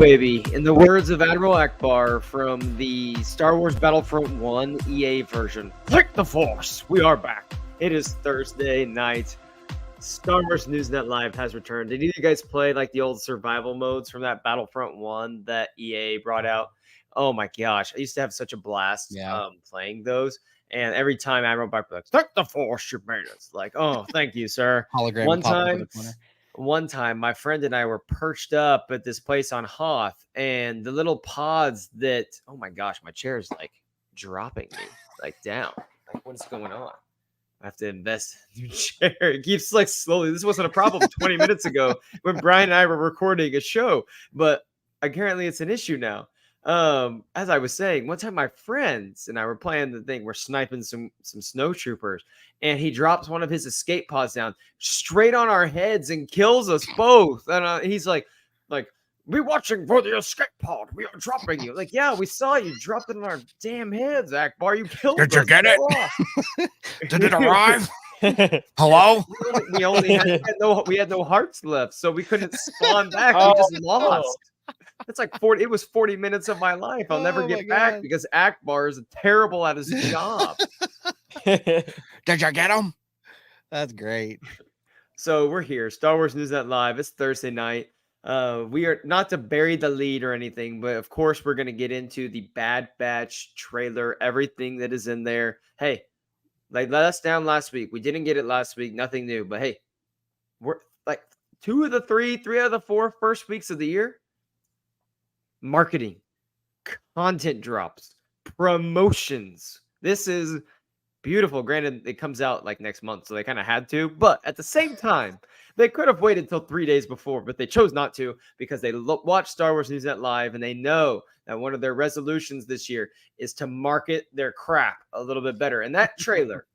baby. In the words of Admiral Akbar from the Star Wars Battlefront 1 EA version, click the force. We are back. It is Thursday night. Star Wars Newsnet Live has returned. Did you guys play like the old survival modes from that Battlefront 1 that EA brought out? Oh my gosh. I used to have such a blast playing those. And every time Admiral Akbar was like, click the force, you made it. Like, oh, thank you, sir. Hologram. One time, my friend and I were perched up at this place on Hoth, and the little pods that, oh my gosh, my chair is like dropping me like down. Like, what is going on? I have to invest in a new chair. It keeps like slowly. This wasn't a problem 20 minutes ago when Brian and I were recording a show, but apparently it's an issue now. As I was saying, one time my friends and I were playing the thing, we're sniping some snowtroopers, and he drops one of his escape pods down straight on our heads and kills us both. And he's like, we're watching for the escape pod. We are dropping you. Like, yeah, we saw you drop it on our damn heads, Akbar. You killed us. Did you get it? Did it arrive? Hello? We had no hearts left, so we couldn't spawn back. We just lost. It's like 40. It was 40 minutes of my life. I'll never get back because Akbar is terrible at his job. Did you get him? That's great. So we're here, Star Wars Newsnet Live. It's Thursday night. We are not to bury the lead or anything, but of course we're gonna get into the Bad Batch trailer, everything that is in there. Hey, like let us down last week. We didn't get it last week. Nothing new, but hey, we're like three out of the 4 first weeks of the year. Marketing, content drops, promotions. This is beautiful. Granted, it comes out like next month, so they kind of had to. But at the same time, they could have waited until 3 days before, but they chose not to because they watch Star Wars Newsnet Live and they know that one of their resolutions this year is to market their crap a little bit better. And that trailer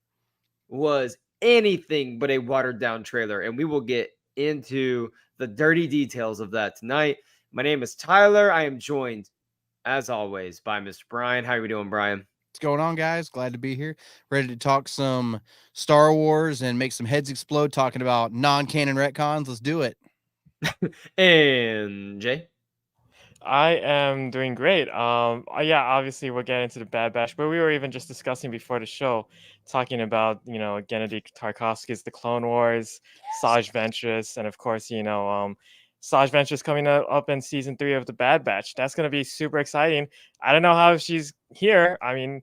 was anything but a watered-down trailer, and we will get into the dirty details of that tonight. My name is Tyler. I am joined, as always, by Mr. Brian. How are we doing, Brian? What's going on, guys? Glad to be here. Ready to talk some Star Wars and make some heads explode talking about non-canon retcons. Let's do it. And Jay? I am doing great. Yeah, obviously we'll get into the Bad Batch, but we were even just discussing before the show, talking about, Gennady Tarkovsky's The Clone Wars, Saj Ventress, and of course, Saj Ventress coming up in season 3 of the Bad Batch. That's going to be super exciting. I don't know how she's here. I mean,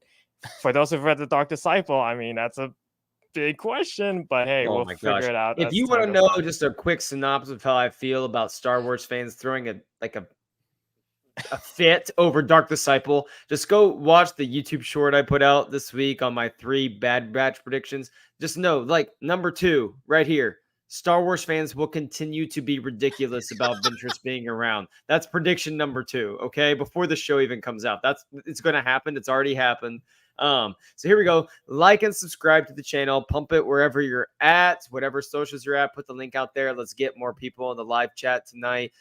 for those who've read The Dark Disciple, I mean, that's a big question, but hey, we'll figure it out. If you want to know just a quick synopsis of how I feel about Star Wars fans throwing a fit over Dark Disciple, just go watch the YouTube short I put out this week on my 3 Bad Batch predictions. Just know, like, number 2 right here. Star Wars fans will continue to be ridiculous about Ventress being around. That's prediction number 2, okay? Before the show even comes out. It's going to happen. It's already happened. So here we go. Like and subscribe to the channel. Pump it wherever you're at, whatever socials you're at. Put the link out there. Let's get more people in the live chat tonight.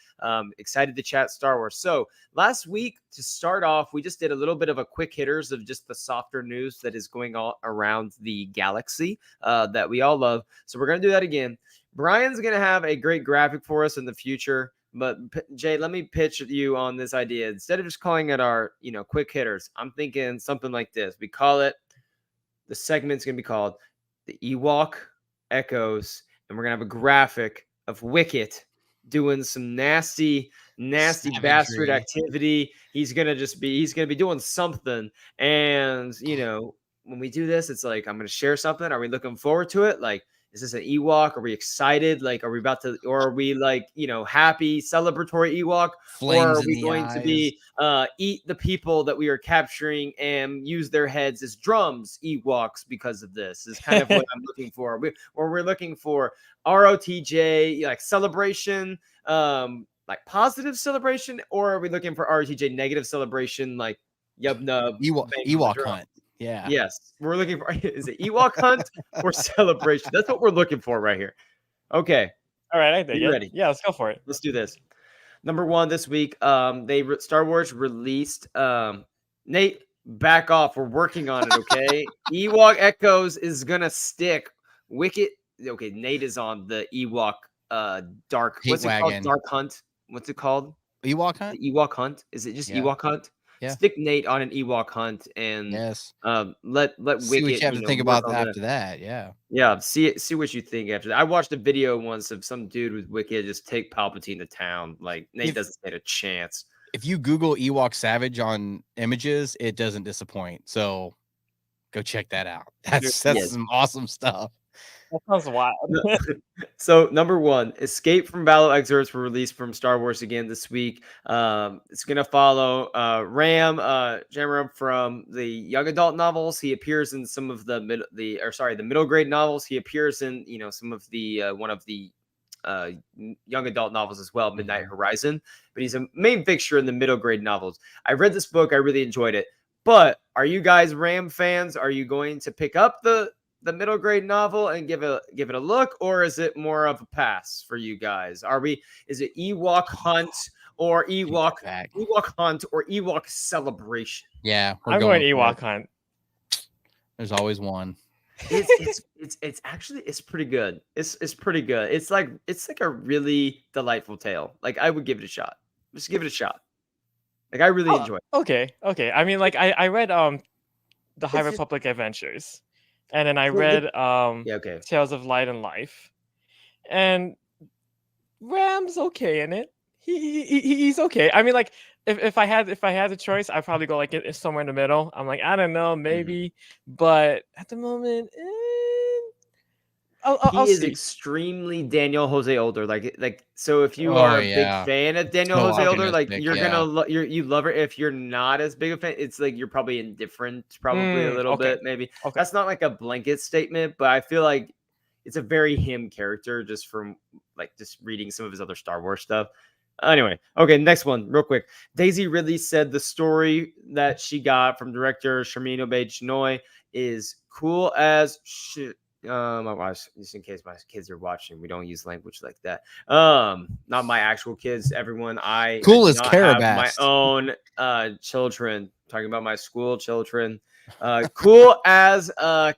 Excited to chat Star Wars. So last week, to start off, we just did a little bit of a quick hitters of just the softer news that is going on around the galaxy that we all love. So we're going to do that again. Brian's going to have a great graphic for us in the future. But Jay, let me pitch you on this idea. Instead of just calling it our, quick hitters, I'm thinking something like this. We call it, the segment's going to be called the Ewok Echoes. And we're going to have a graphic of Wicket doing some nasty bastard activity. He's going to be doing something. And, when we do this, it's like, I'm going to share something. Are we looking forward to it? Like, is this an Ewok? Are we excited? Like, are we about to, or are we like, happy, celebratory Ewok? Flames, or are we going to be eat the people that we are capturing and use their heads as drums, Ewoks, because of this? Is kind of what I'm looking for. We're looking for ROTJ, like celebration, like positive celebration, or are we looking for ROTJ negative celebration, like yub nub Ewok hunt? Yeah. Yes. We're looking for, is it Ewok hunt or celebration? That's what we're looking for right here. Okay. All right. I think you ready? Yeah, let's go for it. Let's do this. Number 1 this week, Star Wars released, Nate, back off. We're working on it, okay? Ewok Echoes is going to stick. Wicket. Okay, Nate is on the Ewok dark. What's it called? Dark Hunt. What's it called? Ewok Hunt. The Ewok Hunt. Is it just Yeah. Ewok Hunt? Yeah. Stick Nate on an Ewok Hunt and Yes. let See what Wicket you have to think work about on after that. Yeah. Yeah, see what you think after that. I watched a video once of some dude with Wicket just take Palpatine to town. Like Nate If- doesn't stand a chance. If you Google Ewok Savage on images, it doesn't disappoint. So go check that out. That's Yes. some awesome stuff. That sounds wild. So number 1, Escape from Battle excerpts were released from Star Wars again this week. It's gonna follow Ram Jammer from the young adult novels. He appears in some of the middle grade novels. He appears in some of the one of the young adult novels as well, Midnight Horizon. But he's a main fixture in the middle grade novels. I read this book. I really enjoyed it. But are you guys Ram fans? Are you going to pick up the middle grade novel and give it a look, or is it more of a pass for you guys? Is it Ewok Hunt or Ewok Hunt or Ewok Celebration? Yeah, I'm going Ewok Hunt. There's always one. It's actually pretty good. It's pretty good. It's like a really delightful tale. Like I would give it a shot. Just give it a shot. Like I really enjoy it. Okay. I mean, like I read the High Republic Adventures, and then I read Tales of Light and Life, and Ram's okay in it. He's okay. I mean, like if I had the choice, I'd probably go like it's somewhere in the middle. I'm like, I don't know, maybe, but at the moment, I'll he is see. extremely Daniel Jose Older. Like so, if you are a big fan of Daniel Jose Older, like you're gonna you love it. If you're not as big a fan, it's like you're probably indifferent, probably a little bit, maybe. Okay. That's not like a blanket statement, but I feel like it's a very him character just from like just reading some of his other Star Wars stuff. Anyway, okay, next one, real quick. Daisy Ridley said the story that she got from director Sharmeen Obaid-Chinoy is cool as shit. Just in case my kids are watching, we don't use language like that. Not my actual kids, everyone. I cool as have my own children. Talking about my school children. Cool as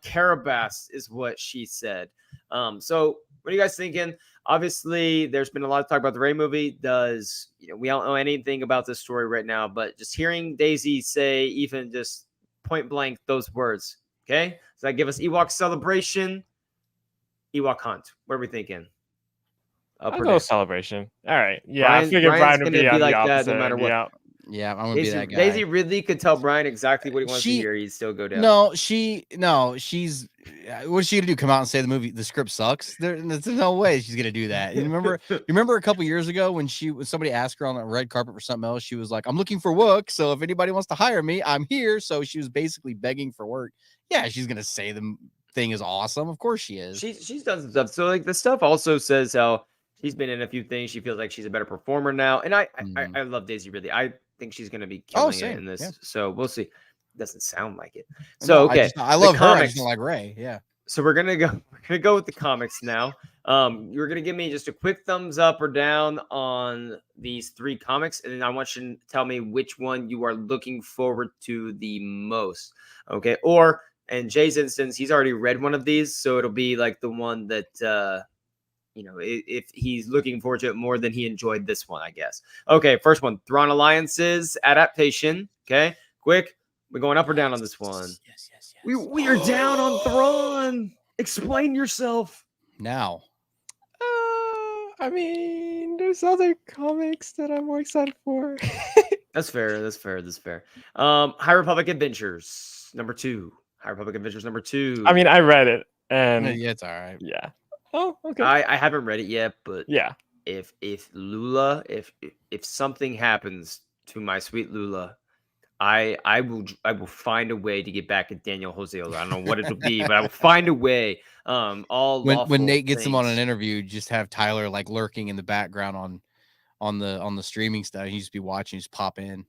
Carabas is what she said. So what are you guys thinking? Obviously, there's been a lot of talk about the Rey movie. We don't know anything about this story right now, but just hearing Daisy say even just point blank those words. Okay, so that give us Ewok Celebration, Ewok Hunt. What are we thinking? I'll go Celebration. All right. Yeah, I figured Brian would be on like the opposite that no matter what. Yeah, I'm gonna be that guy. Daisy Ridley could tell Brian exactly what he wants to hear. He'd still go down. She's what's she gonna do? Come out and say the script sucks? There's no way she's gonna do that. You remember a couple years ago when somebody asked her on the red carpet for something else, she was like, "I'm looking for work, so if anybody wants to hire me, I'm here." So she was basically begging for work. Yeah, she's gonna say the thing is awesome. Of course she is. She's done some stuff. So like the stuff also says how she's been in a few things. She feels like she's a better performer now, and I love Daisy Ridley. I think she's going to be killing it in this. Yeah. So we'll see. Doesn't sound like it. So okay, I love her. I just don't like Rey. Yeah. So we're gonna go with the comics now. You're gonna give me just a quick thumbs up or down on these 3 comics, and then I want you to tell me which one you are looking forward to the most. Okay, or in Jay's instance, he's already read one of these, so it'll be like the one that if he's looking forward to it more than he enjoyed this one, I guess. Okay, first one, Thrawn Alliance's adaptation. Okay, quick, we're going up or down on this one. Yes. We are down on Thrawn. Explain yourself now. I mean, there's other comics that I'm more excited for. That's fair. High Republic Adventures number 2. High Republic Adventures number 2. I mean, I read it, and yeah, it's all right. Yeah. Oh, okay. I haven't read it yet, but yeah, if Lula, if something happens to my sweet Lula, I will find a way to get back at Daniel Jose Older. I don't know what it'll be, but I will find a way. When Nate gets him on an interview, just have Tyler like lurking in the background on the streaming stuff. He just be watching, just pop in.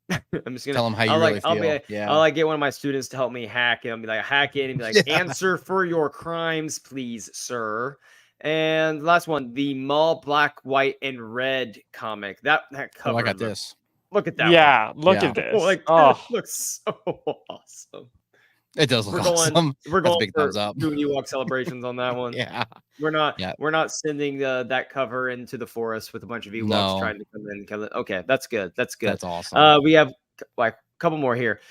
I'm just gonna tell him how you really feel. I'll get one of my students to help me hack it. I'll be like, hack it and be like, answer for your crimes, please, sir. And last one, the Maul Black, White, and Red comic. That cover. I got this. Look at that. Yeah, look at this. Like, that looks so awesome. It does look awesome. We're That's a going big for thumbs up. 2 Ewok celebrations on that one. Yeah. We're Yeah. not sending that cover into the forest with a bunch of Ewoks No. trying to come in and kill it. Okay, that's good. That's good. That's awesome. We have like a couple more here.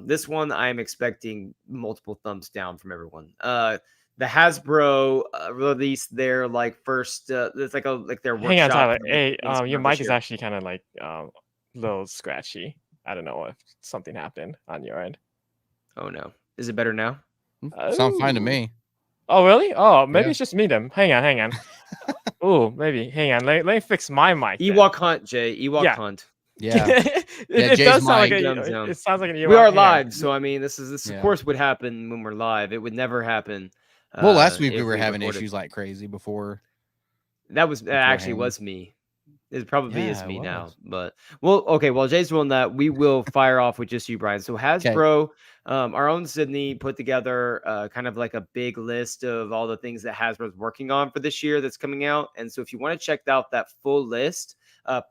This one I'm expecting multiple thumbs down from everyone. The Hasbro released their like first. It's like their workshop. Hang on, Tyler. for Hey, things your from this mic is year. actually kind of like a little scratchy. I don't know if something happened on your end. Oh no, is it better now? Sounds fine to Ooh. me. Oh, really? Oh, maybe Yeah. it's just me then. Hang on. Oh, maybe. Hang on. Let me fix my mic. then. Ewok Hunt, Jay. Ewok Yeah. Hunt. Yeah. it Jay's does sound like mic. Thumbs down. it sounds like an Ewok. We are Hang on. live, so I mean, this Yeah. of course would happen when we're live. It would never happen. Well, last week we if were having recorded. issues like crazy before. That actually beforehand. was me. It probably is Yeah, me it now. was. But well, okay. While Jay's doing that, we will fire off with just you, Brian. So Hasbro, our own Sydney, put together kind of like a big list of all the things that Hasbro's working on for this year that's coming out. And so if you want to check out that full list,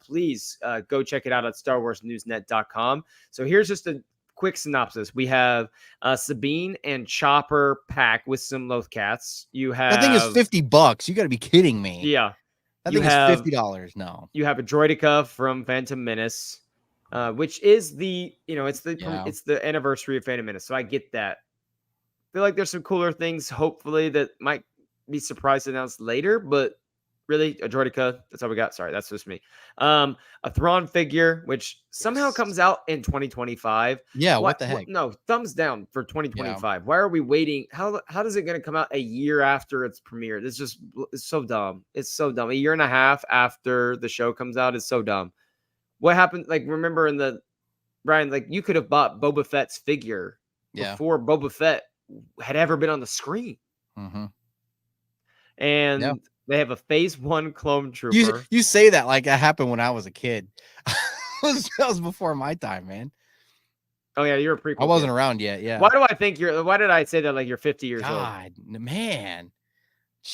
please go check it out at StarWarsNewsNet.com. So here's just a quick synopsis. We have Sabine and Chopper pack with some Lothcats. You have That thing is $50. You got to be kidding me. Yeah. That you thing have- is $50. No. You have a droidica from Phantom Menace, which is the it's the anniversary of Phantom Menace. So I get that. I feel like there's some cooler things, hopefully, that might be surprise announced later, but really a droidica. That's all we got. Sorry, that's just me. A Thrawn figure, which somehow comes out in 2025. Yeah, what the heck? No, thumbs down for 2025. Why are we waiting? How does it going to come out a year after its premiere? It's so dumb. It's so dumb. A year and a half after the show comes out is so dumb. What happened? Like, remember Brian, like you could have bought Boba Fett's figure before Boba Fett had ever been on the screen. Mm-hmm. And they have a Phase 1 clone trooper. You say that like that happened when I was a kid. that was before my time, man. Oh yeah, you're a prequel. I wasn't around yet. Yeah. Why did I say that like you're 50 years old? God, man.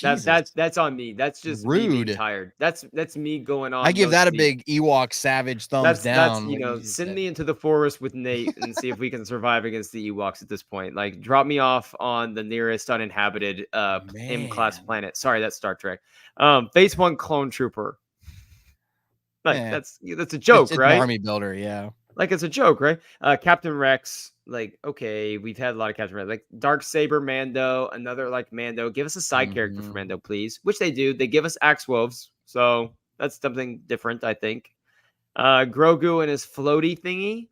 That's on me. That's just rude. Me being tired. That's me going on. I give that a big Ewok savage thumbs down. That's send me into the forest with Nate and see if we can survive against the Ewoks at this point. Like drop me off on the nearest uninhabited M-class planet. Sorry, that's Star Trek. Phase 1 clone trooper. Like that's a joke, it's right? An army builder, yeah. Like it's a joke, right? Captain Rex, like, okay, we've had a lot of Captain Rex, like Darksaber Mando, another like Mando. Give us a side character for Mando, please. Which they do. They give us Axe Wolves, so that's something different, I think. Grogu in his floaty thingy,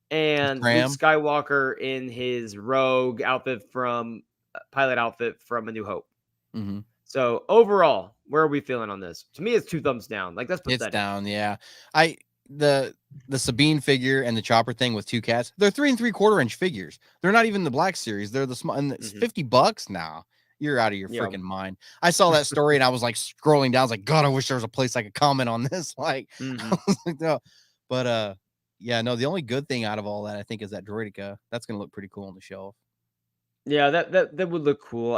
and Luke Skywalker in his rogue outfit pilot outfit from A New Hope. Mm-hmm. So overall, where are we feeling on this? To me, it's 2 thumbs down. Like that's pathetic. It's down, yeah. The Sabine figure and the Chopper thing with 2 cats, they're 3 3/4 inch figures. They're not even the Black Series. They're the small, and it's $50 now. You're out of your freaking mind. I saw that story and I was like scrolling down. I was like, God, I wish there was a place I could comment on this. Like, I was like, no. But the only good thing out of all that I think is that droidica. That's gonna look pretty cool on the shelf. Yeah, that would look cool.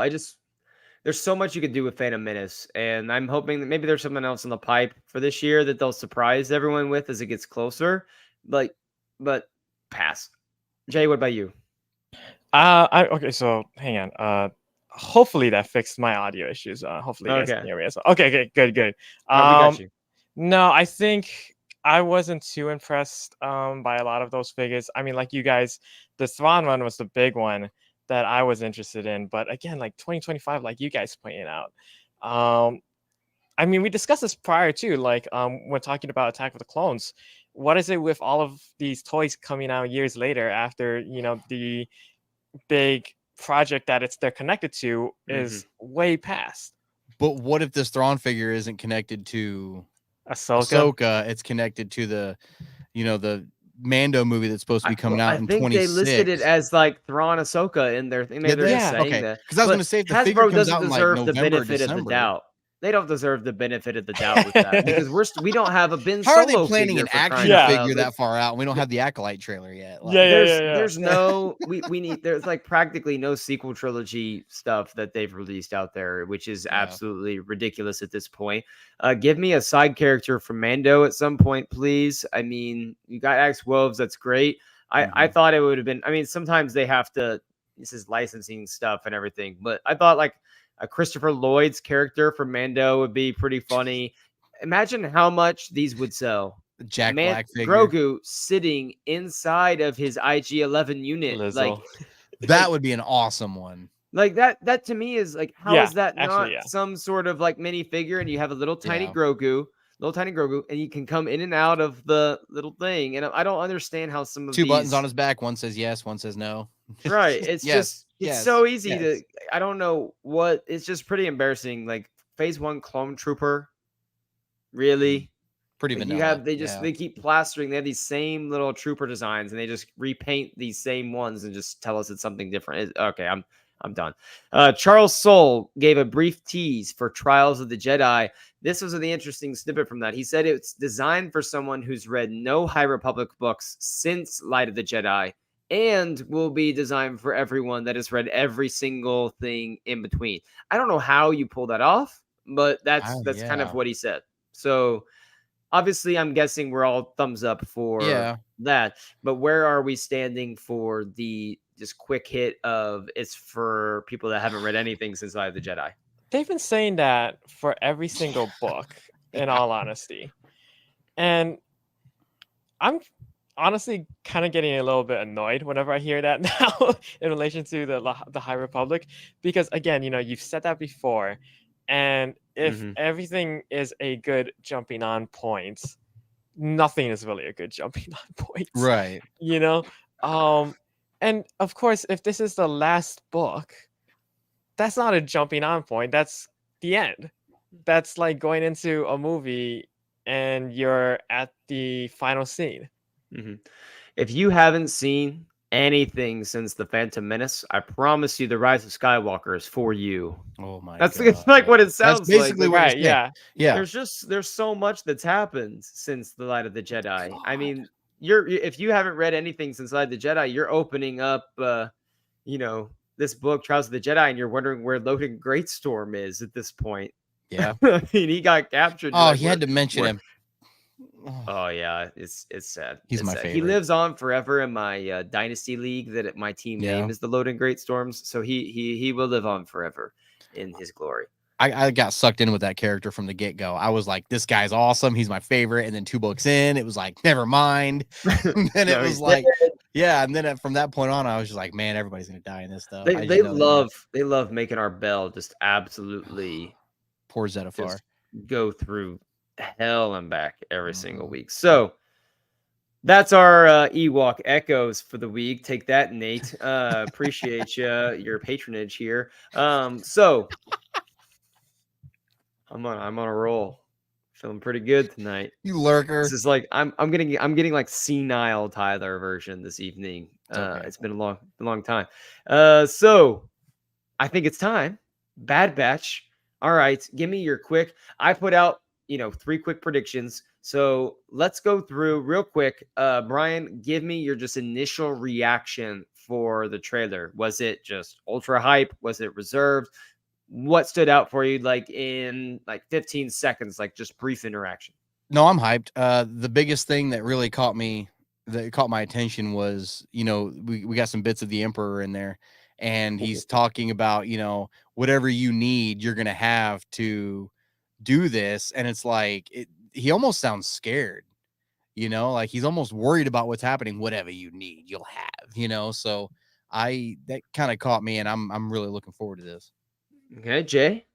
There's so much you could do with Phantom Menace, and I'm hoping that maybe there's something else in the pipe for this year that they'll surprise everyone with as it gets closer. But pass. Jay, what about you? Okay, so hang on. Hopefully that fixed my audio issues. Hopefully you guys can hear me. Okay, good. We got you. No, I think I wasn't too impressed by a lot of those figures. I mean, like you guys, the Thrawn one was the big one that I was interested in, but again, like 2025, like you guys pointed out, I mean, we discussed this prior too, like when talking about Attack of the Clones. What is it with all of these toys coming out years later after the big project that they're connected to is way past? But what if this Thrawn figure isn't connected to Ahsoka? It's connected to the Mando movie that's supposed to be coming out in 2026. I think they listed it as like Thrawn Ahsoka in their thing. Maybe they're just saying that. Because I was going to say if the figure comes out in like November, the benefit December, of the doubt. They don't deserve the benefit of the doubt with that because we don't have a Ben Solo. How are they planning an action figure that far out? We don't have the Acolyte trailer yet. Like, there's no there's like practically no sequel trilogy stuff that they've released out there, which is absolutely ridiculous at this point. Give me a side character from Mando at some point, please. I mean, you got Axe Wolves, that's great. I thought it would have been. I mean, sometimes they have to this is licensing stuff and everything. But I thought like a Christopher Lloyd's character from Mando would be pretty funny. Imagine how much these would sell. Jack Black figure. Grogu sitting inside of his IG-11 unit. Lizzo. Like that would be an awesome one. Like that to me is like, how is that actually, not some sort of like minifigure? And you have a little tiny Yeah. Grogu, and you can come in and out of the little thing. And I don't understand how some of Two these buttons on his back. One says yes, one says no. right. It's Yes, just it's yes, so easy yes. to. I don't know what. It's just pretty embarrassing. Like Phase 1 Clone Trooper, really. Pretty Like, vanilla. they keep plastering. They have these same little trooper designs, and they just repaint these same ones and just tell us it's something different. Okay, I'm done. Charles Soule gave a brief tease for Trials of the Jedi. This was the interesting snippet from that. He said it's designed for someone who's read no High Republic books since Light of the Jedi, and will be designed for everyone that has read every single thing in between. I don't know how you pull that off, but that's kind of what he said. So obviously, I'm guessing we're all thumbs up for that. But where are we standing for the just quick hit of it's for people that haven't read anything since Light of the Jedi? They've been saying that for every single book, in all honesty. And I'm honestly kind of getting a little bit annoyed whenever I hear that now in relation to the High Republic. Because again, you've said that before. And if everything is a good jumping on point, nothing is really a good jumping on point. Right. And of course, if this is the last book, that's not a jumping on point. That's the end. That's like going into a movie and you're at the final scene. If you haven't seen anything since The Phantom Menace, I promise you The Rise of Skywalker is for you. Oh my God. It's like what it sounds that's basically like. Right, yeah. There's so much that's happened since The Light of the Jedi. God. I mean, if you haven't read anything since Light of the Jedi, you're opening up this book, Trials of the Jedi, and you're wondering where Loden Greatstorm is at this point. Yeah. I mean, he got captured. Oh, he had to mention him. Oh yeah, it's sad. He's my sad. favorite. He lives on forever in my Dynasty League that my team name is the Loden Greatstorms. So he will live on forever in his glory. I got sucked in with that character from the get-go. I was like, this guy's awesome. He's my favorite. And then 2 books in, it was like, never mind. And then it was like, and then from that point on, I was just like, man, everybody's gonna die in this stuff. They love making our bell just absolutely poor Zetafar go through hell and back every single week. So that's our Ewok Echoes for the week. Take that, Nate. Appreciate your patronage here. So I'm on a roll. Feeling pretty good tonight. You lurker. This is like I'm getting like senile Tyler version this evening. Okay. It's been a long time. So I think it's time. Bad Batch. All right, give me your quick. I put out 3 quick predictions. So let's go through real quick. Brian, give me your just initial reaction for the trailer. Was it just ultra hype? Was it reserved? What stood out for you, like in 15 seconds, like just brief interaction? No, I'm hyped. The biggest thing that really caught my attention was, we got some bits of the Emperor in there, and he's talking about, whatever you need, you're gonna have to do this, and it's like he almost sounds scared, like he's almost worried about what's happening. Whatever you need, you'll have, so that kind of caught me, and I'm really looking forward to this. Okay, Jay.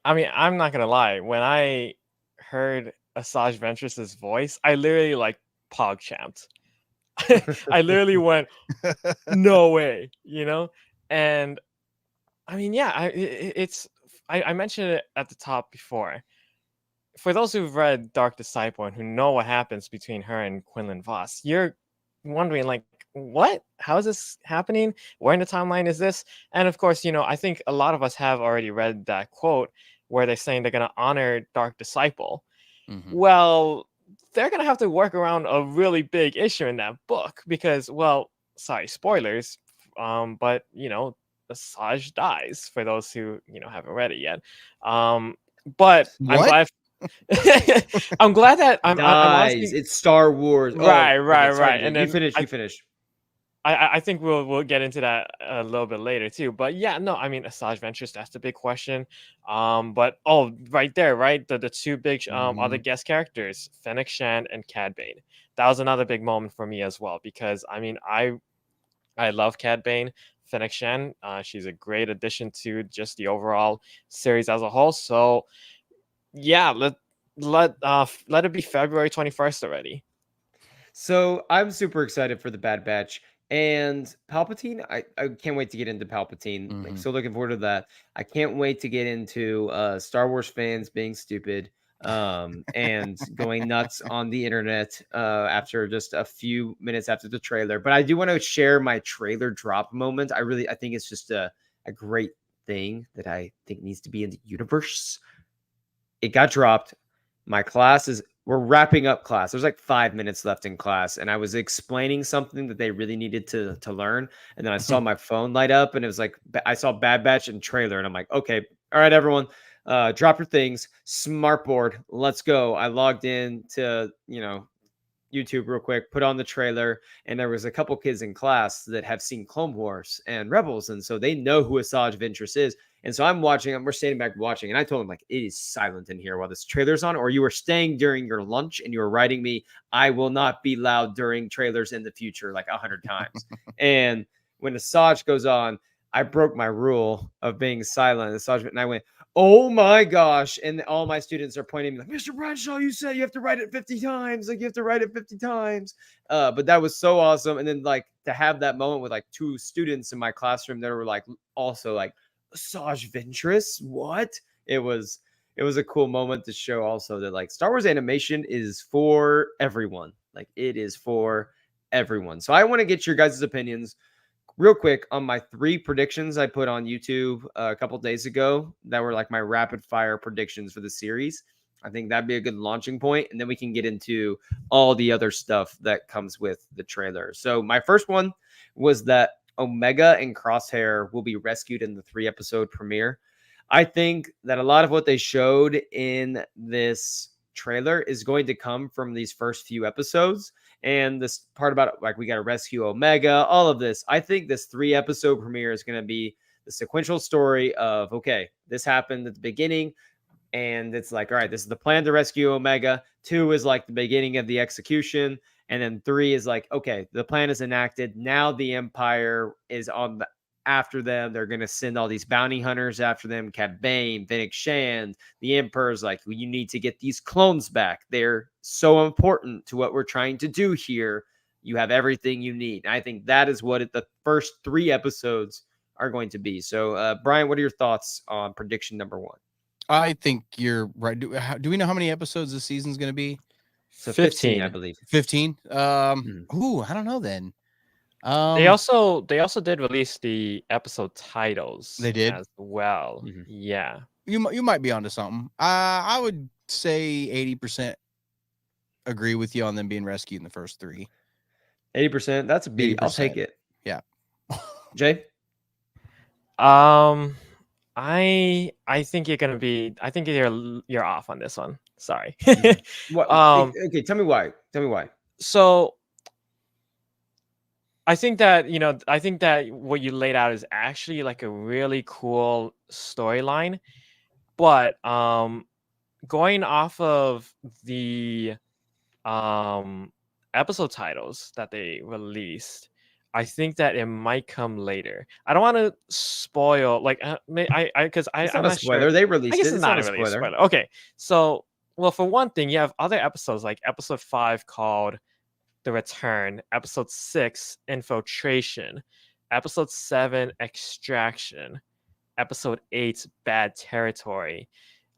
I mean, I'm not gonna lie. When I heard Asajj Ventress's voice, I literally pog champed. I literally went, "No way," And I mean, yeah, I mentioned it at the top before. For those who've read Dark Disciple and who know what happens between her and Quinlan Vos, you're wondering what? How is this happening? Where in the timeline is this? And of course, I think a lot of us have already read that quote where they're saying they're going to honor Dark Disciple. Well, they're going to have to work around a really big issue in that book because, sorry, spoilers, but, Asajj dies for those who, haven't read it yet. But what? I'm glad that I'm honestly, it's Star Wars. Right. Okay, And then you finish. I think we'll get into that a little bit later too. But yeah, no, I mean Asajj Ventress, that's the big question. But right there, right, the two big other guest characters, Fennec Shand and Cad Bane. That was another big moment for me as well, because I mean I love Cad Bane. Fennec Shand, she's a great addition to just the overall series as a whole. So yeah, let it be February 21st already. So I'm super excited for the Bad Batch and Palpatine. I can't wait to get into Palpatine. Like, so looking forward to that. I can't wait to get into Star Wars fans being stupid and going nuts on the internet after just a few minutes after the trailer. But I do want to share my trailer drop moment. I think it's just a great thing that I think needs to be in the universe. It got dropped. My class we're wrapping up class. There's like 5 minutes left in class, and I was explaining something that they really needed to learn. And then I saw my phone light up, and it was like I saw Bad Batch and trailer, and I'm like, okay, all right, everyone, drop your things, smartboard, let's go. I logged in to YouTube real quick, put on the trailer, and there was a couple kids in class that have seen Clone Wars and Rebels, and so they know who Asajj Ventress is. And so I'm watching, we're standing back watching, and I told him, like, it is silent in here while this trailer's on, or you were staying during your lunch and you were writing me, I will not be loud during trailers in the future, like 100 times. And when Asajj goes on, I broke my rule of being silent. Asajj, and I went, oh my gosh. And all my students are pointing at me like, Mr. Bradshaw, you said you have to write it 50 times. Like, you have to write it 50 times. But that was so awesome. And then, like, to have that moment with like 2 students in my classroom that were like also like, Asajj Ventress, what? It was a cool moment to show also that like Star Wars animation is for everyone. Like, it is for everyone. So I want to get your guys' opinions real quick on my 3 predictions I put on YouTube a couple days ago that were like my rapid fire predictions for the series. I think that'd be a good launching point, and then we can get into all the other stuff that comes with the trailer. So my first one was that Omega and Crosshair will be rescued in the 3-episode premiere. I think that a lot of what they showed in this trailer is going to come from these first few episodes. And this part about like we got to rescue Omega, all of this. I think this 3-episode premiere is going to be the sequential story of, okay, this happened at the beginning, and it's like, all right, this is the plan to rescue Omega. 2 is like the beginning of the execution. And then 3 is like, okay, the plan is enacted. Now the Empire is after them. They're going to send all these bounty hunters after them. Cad Bane, Fennec Shand. The Emperor's like, well, you need to get these clones back. They're so important to what we're trying to do here. You have everything you need. And I think that is what the first 3 episodes are going to be. So, Brian, what are your thoughts on prediction number 1? I think you're right. Do we know how many episodes this season's going to be? So 15, I believe. 15. I don't know then. They also did release the episode titles. They did as well. Yeah. You might be onto something. I would say 80% agree with you on them being rescued in the first 3. 80%. That's a beat. 80%. I'll take it. Yeah. Jay? I think you're gonna be. I think you're off on this one. Sorry. What? Okay, tell me why. So I think that what you laid out is actually like a really cool storyline, but going off of the episode titles that they released, I think that it might come later. I don't want to spoil, like, because I'm not a spoiler. Sure. They released I guess it. It's not really a spoiler. Okay, so well, for one thing, you have other episodes like episode 5 called The Return, episode 6 Infiltration, episode 7 Extraction, episode 8 Bad Territory,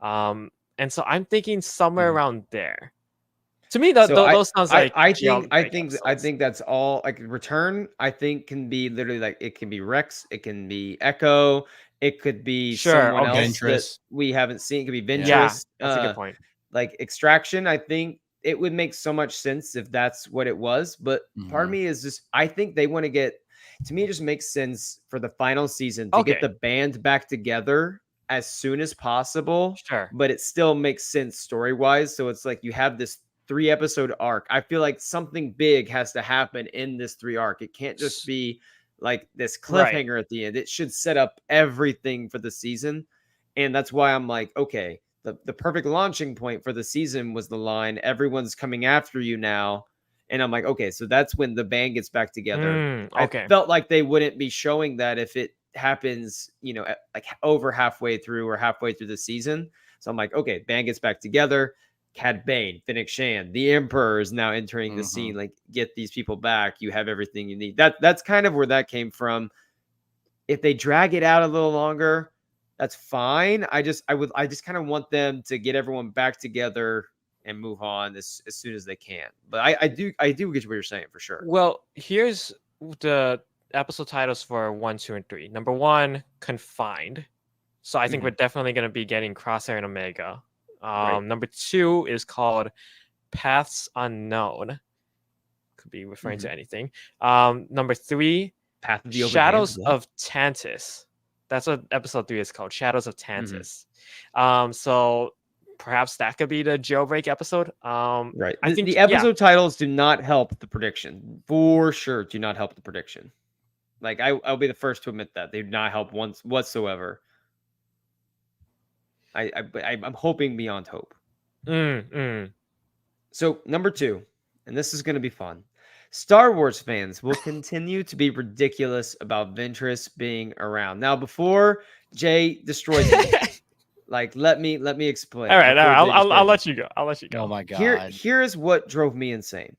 and so I'm thinking somewhere around there. To me, those sounds like I think that's all. Like Return, I think can be literally like it can be Rex, it can be Echo, it could be someone else Ventress. That we haven't seen. It could be Ventress. Yeah, that's a good point. Like Extraction, I think it would make so much sense if that's what it was. But part of me is just I think they want to get. To me, it just makes sense for the final season to get the band back together as soon as possible. Sure, but it still makes sense story wise. So it's like you have this 3-episode arc. I feel like something big has to happen in this 3 arc. It can't just be like this cliffhanger at the end. It should set up everything for the season. And that's why I'm like, okay, the perfect launching point for the season was the line, everyone's coming after you now. And I'm like, okay, so that's when the band gets back together. Okay. I felt like they wouldn't be showing that if it happens, like over halfway through or halfway through the season. So I'm like, okay, band gets back together. Cad Bane, Fennec Shan, the Emperor is now entering the scene. Like, get these people back. You have everything you need. That's kind of where that came from. If they drag it out a little longer, that's fine. I just kind of want them to get everyone back together and move on as soon as they can. But I do get what you're saying for sure. Well, here's the episode titles for 1, 2, and 3. Number 1, Confined. So I think we're definitely going to be getting Crosshair and Omega. Number 2 is called Paths Unknown. Could be referring to anything. Number 3, Path of the Shadows of Tantus. That's what episode 3 is called, Shadows of Tantus. So perhaps that could be the jailbreak episode. Right. I think the episode titles do not help the prediction. For sure, do not help the prediction. Like, I'll be the first to admit that they do not help once whatsoever. I'm hoping beyond hope. So number 2, and this is going to be fun. Star Wars fans will continue to be ridiculous about Ventress being around. Now, before Jay destroys me, like let me explain. All right. I'll let you go. Oh my god. Here's what drove me insane.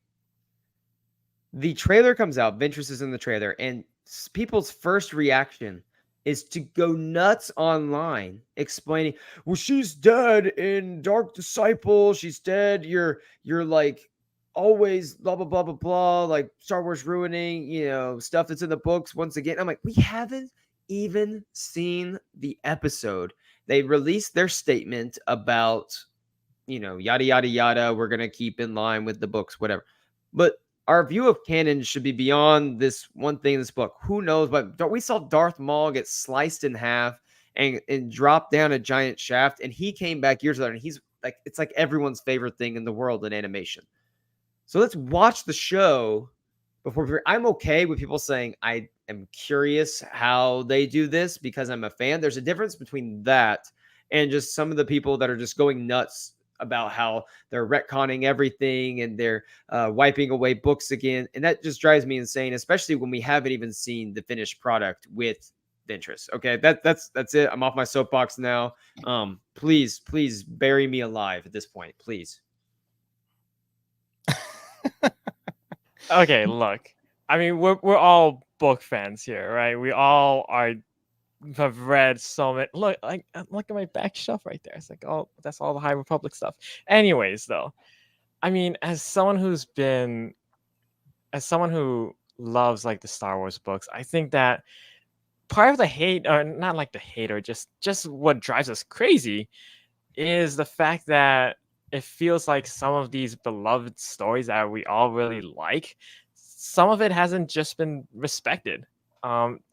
The trailer comes out. Ventress is in the trailer, and people's first reaction is to go nuts online explaining, well, she's dead in Dark Disciple. She's dead. You're like always blah, blah, blah, blah, blah. Like Star Wars ruining, stuff that's in the books once again. I'm like, we haven't even seen the episode. They released their statement about, yada, yada, yada. We're going to keep in line with the books, whatever. But our view of canon should be beyond this one thing in this book. Who knows? But we saw Darth Maul get sliced in half and drop down a giant shaft. And he came back years later, and he's like, it's like everyone's favorite thing in the world in animation. So let's watch the show before. I'm okay with people saying, I am curious how they do this because I'm a fan. There's a difference between that and just some of the people that are just going nuts about how they're retconning everything and they're wiping away books again. And that just drives me insane, especially when we haven't even seen the finished product with Ventress. Okay, that's it. I'm off my soapbox now. Please bury me alive at this point, please. Okay, look. I mean, we're all book fans here, right? We all have read so many. Look at my back shelf right there. It's like, oh, that's all the High Republic stuff. Anyways, though, I mean, as someone who loves like the Star Wars books, I think that part of the hate, or not like the hate, or just what drives us crazy, is the fact that it feels like some of these beloved stories that we all really like, some of it hasn't just been respected.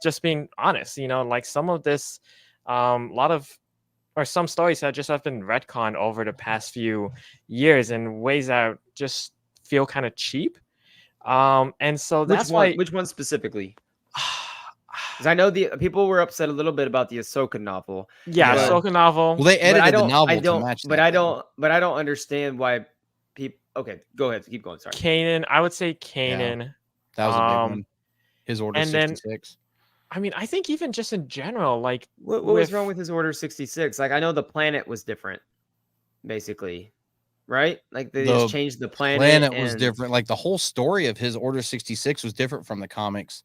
Just being honest, like some of this, some stories that just have been retconned over the past few years in ways that just feel kind of cheap. And so that's which one specifically? Because I know the people were upset a little bit about the Ahsoka novel. Yeah, Ahsoka novel. Well, they edited the novel to match that. But I don't understand why people. Okay, go ahead. Keep going. Sorry. Kanan. I would say Kanan. Yeah, that was a big one. His Order 66. Then, I mean, I think even just in general, like what was wrong with his Order 66? Like, I know the planet was different, basically, right? Like they just changed the planet. Planet was different. Like the whole story of his Order 66 was different from the comics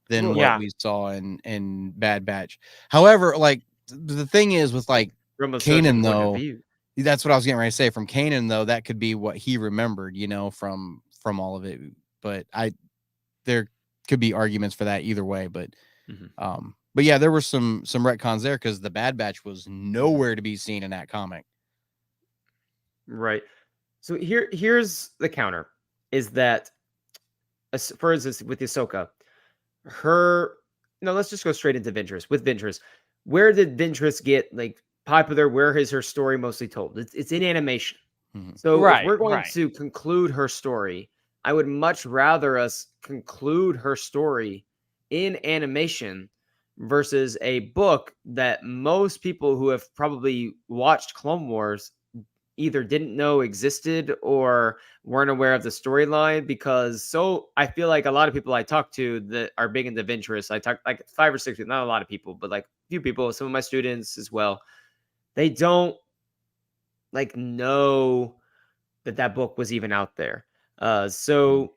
than what we saw in Bad Batch. However, like the thing is with like Kanan, though, that's what I was getting ready to say. From Kanan, though, that could be what he remembered, from all of it. But there could be arguments for that either way. But but yeah, there were some retcons there because the Bad Batch was nowhere to be seen in that comic. Right. So here's the counter: is that, for instance, with Ahsoka, let's just go straight into Ventress. With Ventress, where did Ventress get like popular? Where is her story mostly told? It's in animation. So if we're Right, going right. to conclude her story, I would much rather us conclude her story in animation versus a book that most people who have probably watched Clone Wars either didn't know existed or weren't aware of the storyline. Because I feel like a lot of people I talk to that are big into Ventress, I talk like 5 or 6 people, not a lot of people, but like a few people, some of my students as well, they don't like know that book was even out there. So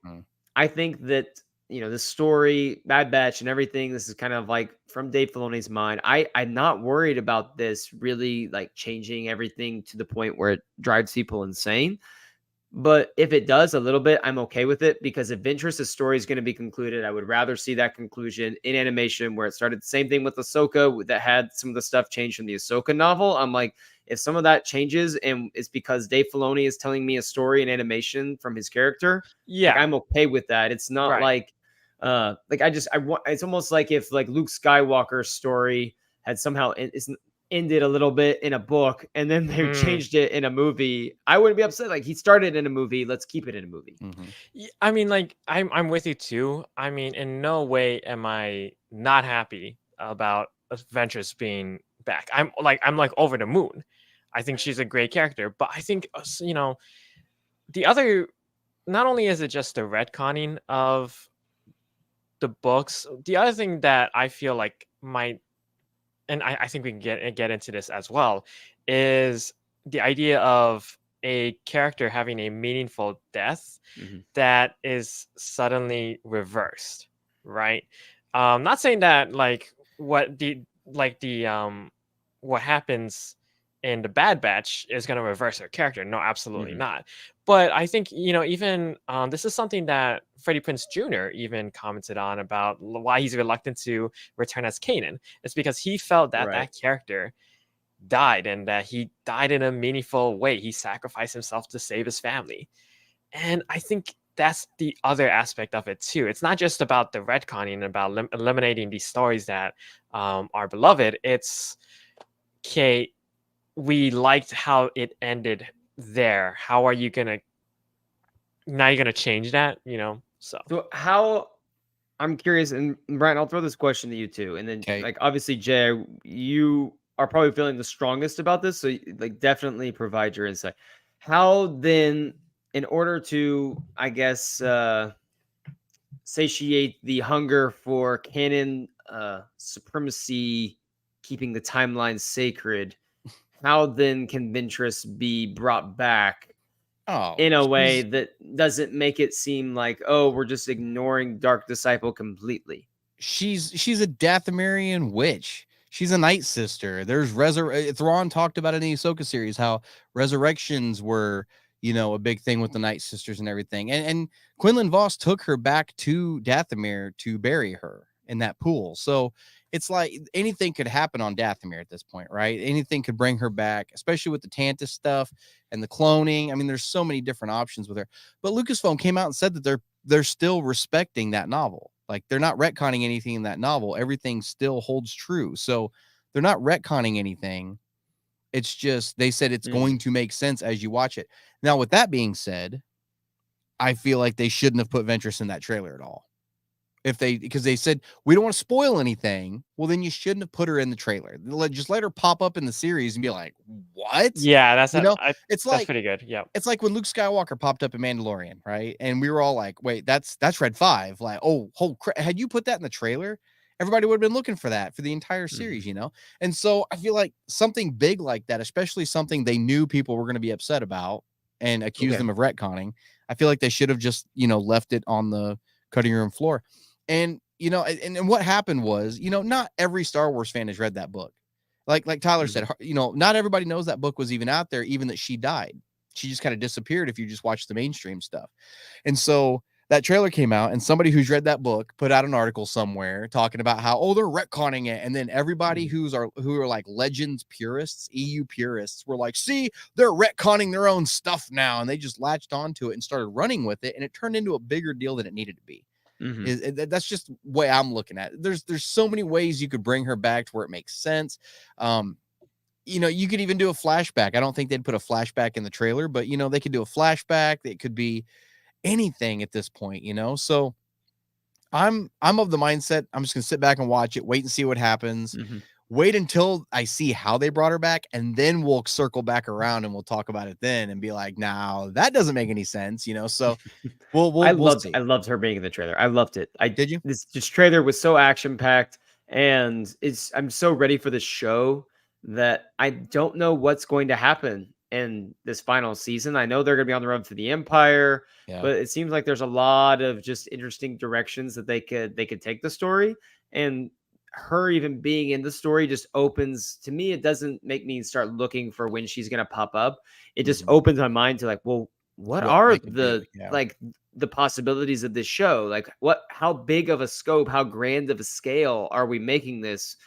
I think that the story, Bad Batch, and everything. This is kind of like from Dave Filoni's mind. I'm not worried about this really like changing everything to the point where it drives people insane. But if it does a little bit, I'm okay with it, because if Ventress' story is going to be concluded, I would rather see that conclusion in animation where it started. Same thing with Ahsoka, that had some of the stuff changed from the Ahsoka novel. I'm like, if some of that changes and it's because Dave Filoni is telling me a story in animation from his character, like, Yeah, I'm okay with that. It's not right. like I want. It's almost like if like Luke Skywalker's story had somehow ended a little bit in a book and then they changed it in a movie, I wouldn't be upset. Like, he started in a movie, let's keep it in a movie. I mean, like, I'm with you too. I mean, in no way am I not happy about Ventress being back. I'm like over the moon. I think she's a great character, but I think the other, not only is it just the retconning of the books, the other thing that I feel like might, and I think we can get into this as well, is the idea of a character having a meaningful death that is suddenly reversed, right? Not saying that like what happens in the Bad Batch is going to reverse her character. No, absolutely not. But I think, even this is something that Freddie Prinze Jr. even commented on about why he's reluctant to return as Kanan. It's because he felt that Right. that character died, and that he died in a meaningful way. He sacrificed himself to save his family. And I think that's the other aspect of it too. It's not just about the retconning and about eliminating these stories that are beloved. It's, okay, we liked how it ended there. How are you gonna now you're gonna change that? So how I'm curious, and Brian, I'll throw this question to you too, and then Okay. like obviously Jay, you are probably feeling the strongest about this, so like definitely provide your insight. How then, in order to, I guess, satiate the hunger for canon supremacy, keeping the timeline sacred, how then can Ventress be brought back in a way that doesn't make it seem like, oh, we're just ignoring Dark Disciple completely? She's a Dathomirian witch. She's a Night Sister. There's Thrawn talked about it in the Ahsoka series how resurrections were, a big thing with the Night Sisters and everything. And Quinlan Vos took her back to Dathomir to bury her in that pool. So it's like anything could happen on Dathomir at this point, right? Anything could bring her back, especially with the Tantus stuff and the cloning. I mean, there's so many different options with her. But Lucasfilm came out and said that they're still respecting that novel. Like, they're not retconning anything in that novel. Everything still holds true. So they're not retconning anything. It's just, they said it's going to make sense as you watch it. Now, with that being said, I feel like they shouldn't have put Ventress in that trailer at all. Because they said, we don't want to spoil anything. Well, then you shouldn't have put her in the trailer. Just let her pop up in the series and be like, what? yeah, that's It's that's like, pretty good. Yeah. it's like when Luke Skywalker popped up in Mandalorian, right? And we were all like, wait, that's Red 5. Like, oh, had you put that in the trailer, everybody would have been looking for that for the entire series, And so I feel like something big like that, especially something they knew people were going to be upset about and accuse them of retconning, I feel like they should have just, left it on the cutting room floor. And, and what happened was, not every Star Wars fan has read that book. Like Tyler said, not everybody knows that book was even out there, even that she died. She just kind of disappeared if you just watch the mainstream stuff. And so that trailer came out, and somebody who's read that book put out an article somewhere talking about how, oh, they're retconning it. And then everybody who are like Legends purists, EU purists, were like, see, they're retconning their own stuff now. And they just latched onto it and started running with it. And it turned into a bigger deal than it needed to be. That's just the way I'm looking at it. There's so many ways you could bring her back to where it makes sense. you could even do a flashback. I don't think they'd put a flashback in the trailer, but they could do a flashback. It could be anything at this point, So I'm of the mindset I'm just gonna sit back and watch it, wait and see what happens. Wait until I see how they brought her back, and then we'll circle back around and we'll talk about it then and be like, now that doesn't make any sense, So we'll see. I loved her being in the trailer. I loved it. Did you? This trailer was so action packed, and I'm so ready for the show that I don't know what's going to happen in this final season. I know they're going to be on the road to the Empire, but it seems like there's a lot of just interesting directions that they could take the story, and her even being in the story just opens to me. It doesn't make me start looking for when she's going to pop up. It just opens my mind to like, well, what are the like the possibilities of this show? Like how big of a scope, how grand of a scale are we making this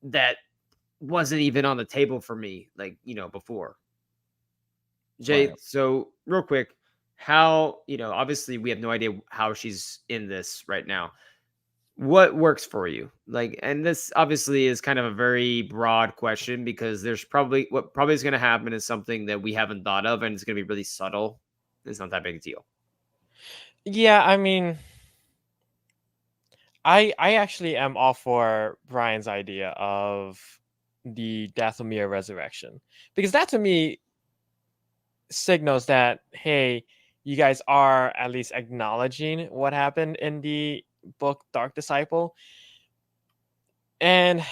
that wasn't even on the table for me, like, before. Jay, Right. so real quick, how, obviously we have no idea how she's in this right now. What works for you? Like, and this obviously is kind of a very broad question because there's probably is going to happen is something that we haven't thought of, and it's going to be really subtle. It's not that big a deal. Yeah, I mean, I actually am all for Brian's idea of the Dathomir resurrection, because that to me signals that, hey, you guys are at least acknowledging what happened in the book Dark Disciple. And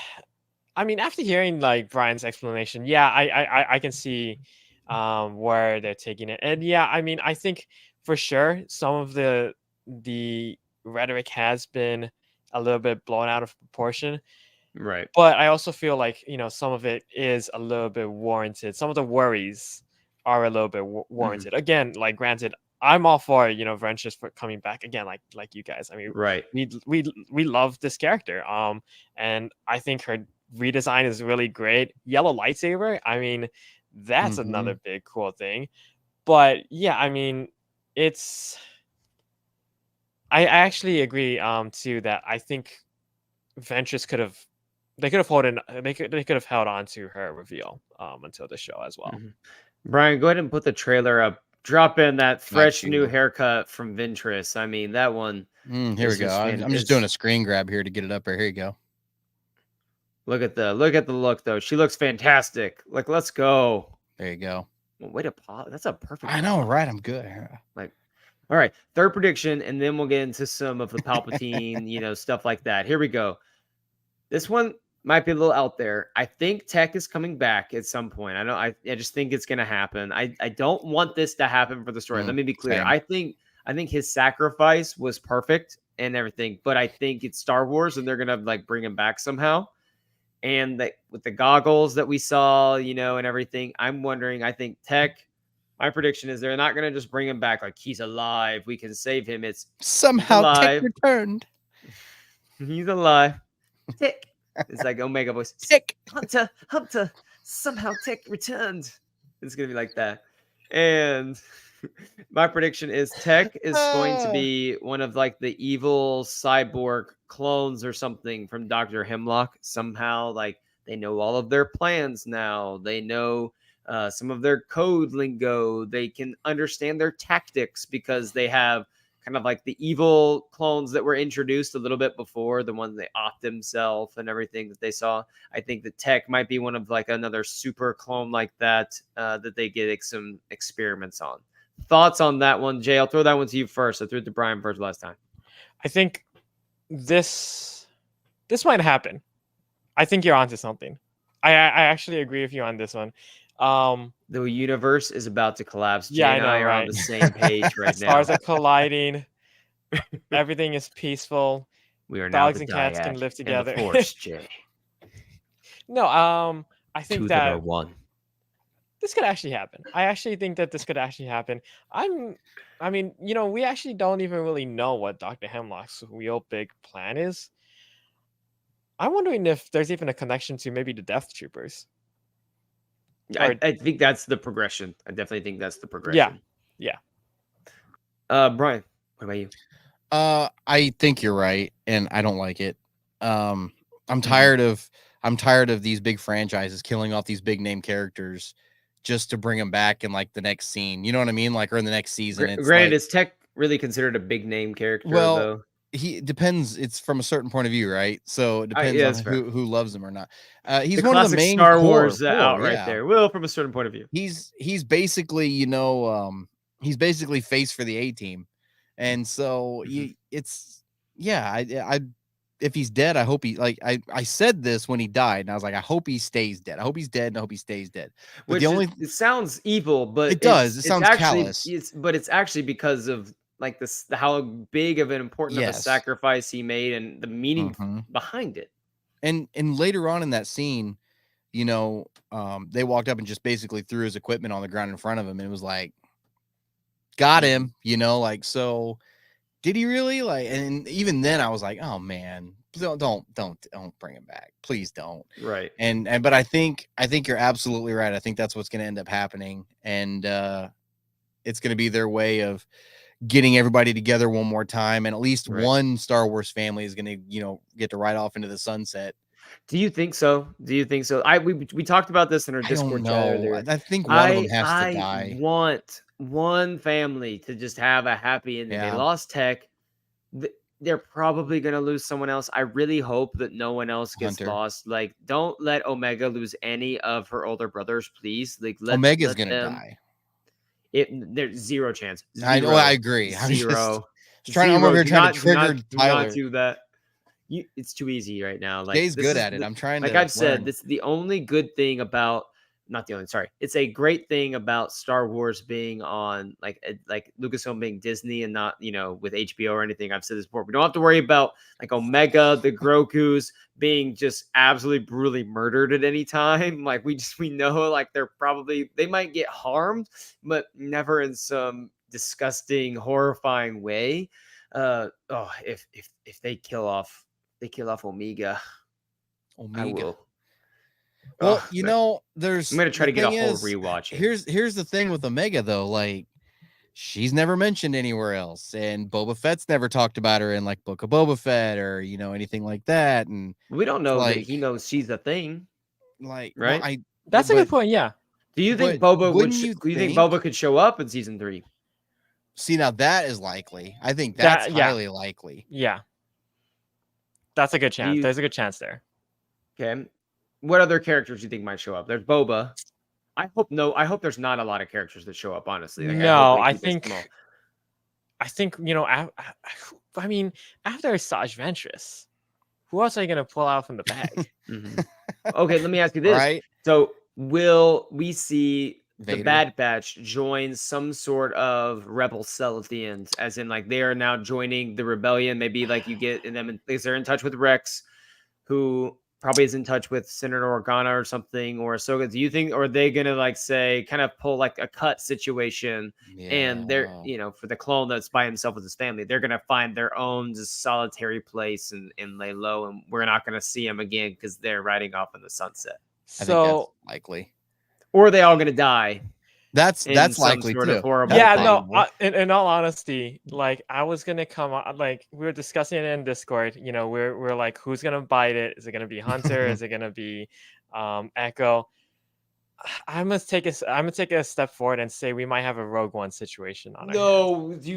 I mean, after hearing like Brian's explanation, yeah, I can see where they're taking it. And yeah, I mean, I think for sure some of the rhetoric has been a little bit blown out of proportion. Right. But I also feel like, some of it is a little bit warranted. Some of the worries are a little bit warranted. Again, like granted, I'm all for, Ventress for coming back again, like you guys. I mean, right. We love this character. And I think her redesign is really great. Yellow lightsaber, I mean, that's another big cool thing. But yeah, I mean, I actually agree too that I think Ventress could have held on to her reveal until the show as well. Brian, go ahead and put the trailer up. Drop in that fresh new haircut from Ventress. I mean, that one. Here we go. I'm just doing a screen grab here to get it up there. Here you go. Look at the look though. She looks fantastic. Like, let's go. There you go. Well, way to pause. That's a perfect. I know, right? I'm good. Like, all right, third prediction, and then we'll get into some of the Palpatine, stuff like that. Here we go. This one might be a little out there. I think Tech is coming back at some point. I just think it's gonna happen. I don't want this to happen for the story. Let me be clear. Same. I think his sacrifice was perfect and everything, but I think it's Star Wars and they're gonna like bring him back somehow. And with the goggles that we saw, and everything, I'm wondering. I think Tech. My prediction is they're not gonna just bring him back like he's alive. We can save him. It's somehow Tech returned. He's alive. Tick. It's like Omega voice. Tick. Hunter. Somehow Tick returned. It's gonna be like that. And my prediction is Tech is going to be one of like the evil cyborg clones or something from Dr. Hemlock. Somehow, like they know all of their plans now. They know some of their code lingo. They can understand their tactics because they have kind of like the evil clones that were introduced a little bit before, the ones they opt himself and everything that they saw. I think the Tech might be one of like another super clone like that that they get like, some experiments on. Thoughts on that one, Jay? I'll throw that one to you first. I threw it to Brian first last time. I think this might happen. I think you're onto something. I actually agree with you on this one. The universe is about to collapse. Jay Yeah, and I are on the same page right now. Stars are colliding. Everything is peaceful. We are now dogs and cats can live together. The Force, Jay. No, I think that one. This could actually happen. I actually think that this could actually happen. I mean, we actually don't even really know what Dr. Hemlock's real big plan is. I'm wondering if there's even a connection to maybe the Death Troopers. I think that's the progression. I definitely think that's the progression. Yeah. Brian, what about you? I think you're right, and I don't like it. I'm tired of these big franchises killing off these big name characters just to bring them back in like the next scene. You know what I mean? Like, or in the next season. It's Granted, like, is Tech really considered a big name character well, though? he depends. It's from a certain point of view, right? So it depends Yeah, on that's fair. who loves him or not. He's The one of the classic main Star core, Wars out right yeah. there. Well, from a certain point of view, He's basically, he's basically face for the A team, and so it's I if he's dead, I hope he I said this when he died, and I was like, I hope he stays dead. I hope he's dead, and I hope he stays dead. But which it sounds evil, but it does. It sounds actually callous. it's actually because of like this how big of an important of a Yes. sacrifice he made and the meaning behind it. And later on in that scene, they walked up and just basically threw his equipment on the ground in front of him, and it was like, got him, like, so did he really? Like, and even then I was like, oh man, don't bring him back. Please don't. Right. But I think you're absolutely right. I think that's what's going to end up happening. And it's going to be their way of getting everybody together one more time. And at least one Star Wars family is going to, get to ride off into the sunset. Do you think so? We talked about this in our Discord chat earlier. I think one of them has to die. I want one family to just have a happy ending. They lost Tech. They're probably going to lose someone else. I really hope that no one else gets lost. Like, don't let Omega lose any of her older brothers, please. Like, Omega's going to die. There's zero chance. Zero. I know. I agree. Zero. I'm over here trying to trigger Tyler. Not do that. It's too easy right now. Like, Jay's good at it. I'm trying to. Like I've said, this is the only good thing about. Not the only. Sorry, it's a great thing about Star Wars being on like Lucasfilm being Disney and not with HBO or anything. I've said this before. We don't have to worry about like Omega, the Grokus being just absolutely brutally murdered at any time. Like we know like they might get harmed, but never in some disgusting, horrifying way. If they kill off Omega. I will. Well, I'm gonna try to get a whole rewatch. Here's the thing with Omega though, like she's never mentioned anywhere else, and Boba Fett's never talked about her in like Book of Boba Fett or anything like that. And we don't know that he knows she's a thing, like right? Well, that's a good point. Yeah. Do you think Boba would? Do you think Boba could show up in season 3? See, now that is likely. I think that's highly likely. Yeah. That's a good chance. There's a good chance there. Okay. What other characters do you think might show up? There's Boba. I hope there's not a lot of characters that show up, honestly. Like, I think I mean, after Asajj Ventress, who else are you going to pull out from the bag? Okay, let me ask you this. Right? So will we see Vader. The Bad Batch join some sort of rebel cell at the end? As in, like, they are now joining the rebellion. Maybe like you get in them because they're in touch with Rex, who probably is in touch with Senator Organa or something, or Ahsoka. Do you think, or are they gonna like say kind of pull like a cut situation, and they're for the clone that's by himself with his family, they're gonna find their own just solitary place and lay low, and we're not gonna see them again because they're riding off in the sunset. I think that's likely. Or are they all gonna die? That's likely too. In all honesty, like I was gonna come on, like we were discussing it in Discord. We're like, who's gonna bite it? Is it gonna be Hunter? Is it gonna be Echo? I'm gonna take a step forward and say we might have a Rogue One situation on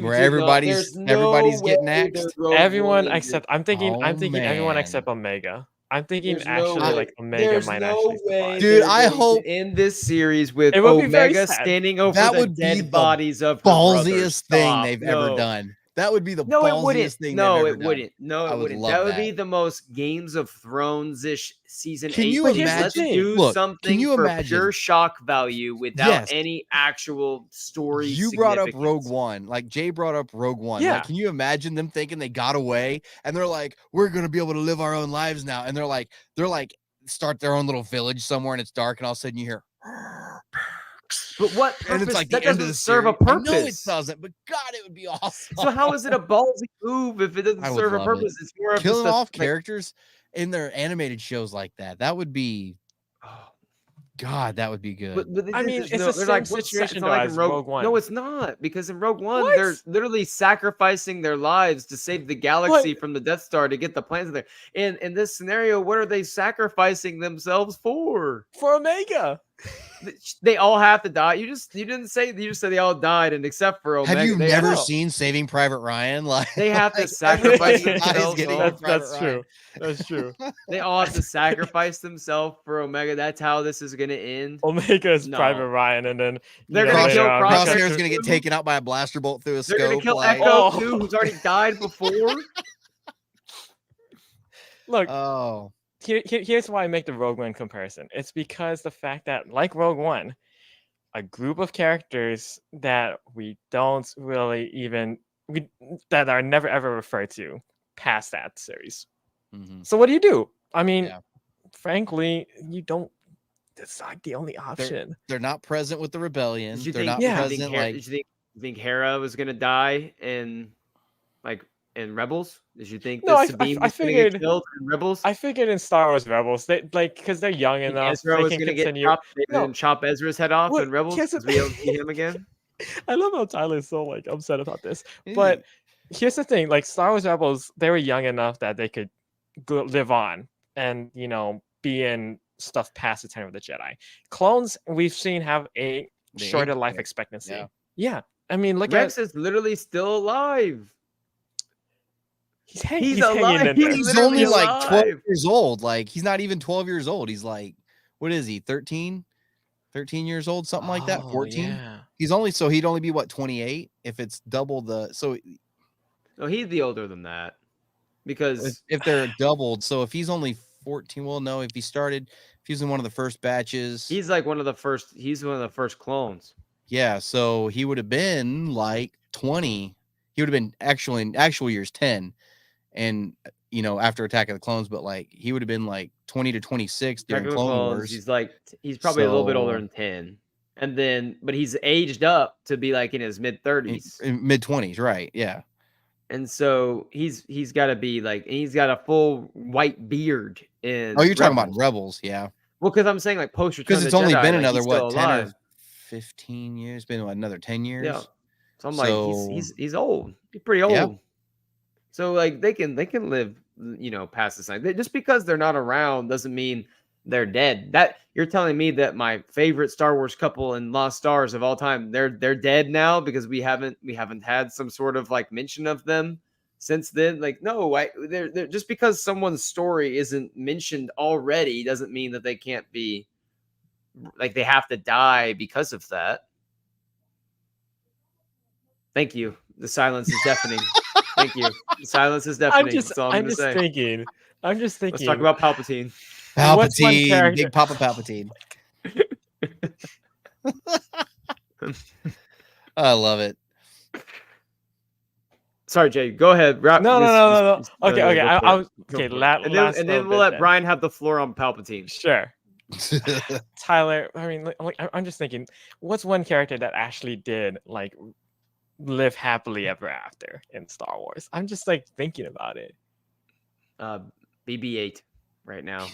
where everybody's getting axed. Everyone except I'm thinking everyone except Omega. I'm thinking Omega might actually survive. Dude, I hope in this series with Omega standing over the dead bodies of her ballsiest thing they've ever done. That would be the ballsiest thing. No, it wouldn't. No, it wouldn't. That would be the most Games of Thrones-ish season 8. Can you imagine? Let's do something for pure shock value without any actual story. You brought up Rogue One. Like Jay brought up Rogue One. Yeah. Like, can you imagine them thinking they got away and they're like, we're gonna be able to live our own lives now? And they're like start their own little village somewhere and it's dark and all of a sudden you hear. But what purpose? And it's like that the end of doesn't the serve a series. purpose. No, it doesn't. But God, it would be awesome. So how is it a ballsy move if it doesn't serve a purpose? It's more of killing off characters in their animated shows like that. That would be. God, that would be good. But I mean, there's it's no, the they're same like, what's situation it's though not like as in Rogue. Rogue One. No, it's not, because in Rogue One, What? they're literally sacrificing their lives to save the galaxy from the Death Star to get the plans there. And in this scenario, what are they sacrificing themselves for? For Omega. They all have to die. You didn't say, you just said they all died, and except for Omega, Have you they never No. seen Saving Private Ryan? Like They have to like, sacrifice everybody dies themselves. getting all- to Private That's Ryan. true. That's true. They all have to sacrifice themselves for Omega. That's how this is gonna end. Omega is No. Private Ryan, and then They're you know, gonna later kill on, we Crosshair. cut Crosshair's to- gonna get taken out by a blaster bolt through a They're gonna scope. kill like, Echo Oh. too, who's already died before. Look, oh, here's why I make the Rogue One comparison. It's because the fact that, like Rogue One, a group of characters that we don't really even that are never ever referred to past that series. mhm. So what do? I mean, Yeah. frankly, you don't. That's not the only option. They're not present with the rebellion. Did you They're think? not Yeah. Did you present. think, Like, did you think Hera was gonna die in Rebels? Did you think No, that I Sabine I was gonna figured- get killed in Rebels? I figured in Star Wars Rebels, they like because they're young Think enough, Ezra they was can gonna get continue. chopped. They No. didn't chop Ezra's head off Well, in Rebels here's the because we don't see him again. I love how Tyler is so like upset about this. ew. But here's the thing: like Star Wars Rebels, they were young enough that they could live on and be in stuff past the Return of the Jedi. Clones we've seen have a They shorter age life quick. expectancy. Yeah. Yeah, I mean, look Rex at is literally still alive. he's He's hanging alive. in there. He's literally only like 12 alive. years old. Like, he's not even 12 years old. He's like, what is he? 13? 13 years old, something like that. Oh, 14. Yeah. He'd only be what, 28 if it's double the. So No, he'd be older than that because if they're doubled, so if he's only 14, well, no, if he's in one of the first batches, he's like one of the first. He's one of the first clones. yeah, so he would have been like 20. He would have been in actual years 10, and after Attack of the Clones, but like he would have been like 20 to 26 during Attack of the Clone Clones, Wars. he's probably a little bit older So- than 10. And then, but he's aged up to be like in his mid 30s. in mid 20s, right? Yeah. And so he's got to be like, he's got a full white beard in. Oh, you're talking about Rebels. Rebels, yeah. Well, because I'm saying like post Return Because of it's the only Jedi, been like, another he's still 10 or alive. 15 years, been another 10 years. Yeah. So I'm like, So- he's old. He's pretty old. Yeah. So like they can live, past this time. Just because they're not around doesn't mean they're dead. That you're telling me that my favorite Star Wars couple in Lost Stars of all time, they're dead now because we haven't had some sort of like mention of them since then. Like, no, they're just because someone's story isn't mentioned already doesn't mean that they can't be like they have to die because of that. Thank you. The silence is deafening. Thank you. The silence is deafening. That's all I'm going to say. thinking. I'm just thinking. Let's talk about Palpatine. What's one Palpatine, character- Big Papa Palpatine. I love it. Sorry, Jay. Go ahead. Wrap No. this- Okay. go Okay. for I it. was Go okay. for it. Last and then we'll let Brian have the floor on Palpatine. Sure. Tyler, I mean, I'm just thinking, what's one character that actually did like live happily ever after in Star Wars? I'm just like thinking about it. BB-8 right now.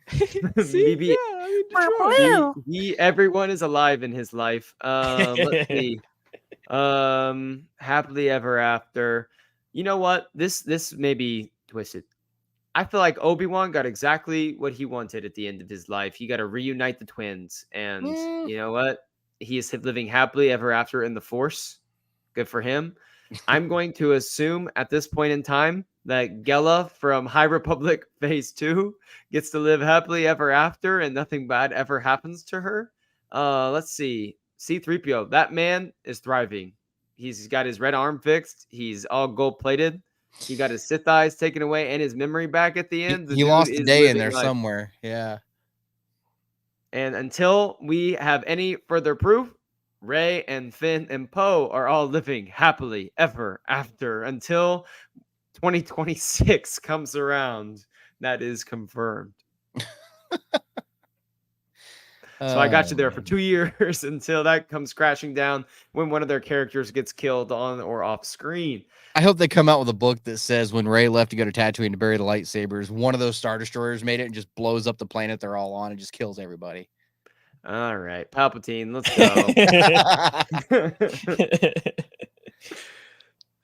See? BB-8. Yeah, I mean, sure. Everyone is alive in his life. Let's see. Happily ever after. You know what? This may be twisted. I feel like Obi-Wan got exactly what he wanted at the end of his life. He got to reunite the twins. And you know what? He is living happily ever after in the Force. Good for him. I'm going to assume at this point in time that Gela from High Republic Phase 2 gets to live happily ever after and nothing bad ever happens to her. Let's see. C-3PO. That man is thriving. He's got his red arm fixed. He's all gold-plated. He got his Sith eyes taken away and his memory back at the end. The He dude lost a is day in living there life. somewhere. Yeah. And until we have any further proof, Rey and Finn and Poe are all living happily ever after until 2026 comes around. That is confirmed. So I got you there for 2 years until that comes crashing down when one of their characters gets killed on or off screen. I hope they come out with a book that says when Rey left to go to Tatooine to bury the lightsabers, one of those Star Destroyers made it and just blows up the planet they're all on and just kills everybody. All right, Palpatine, let's go.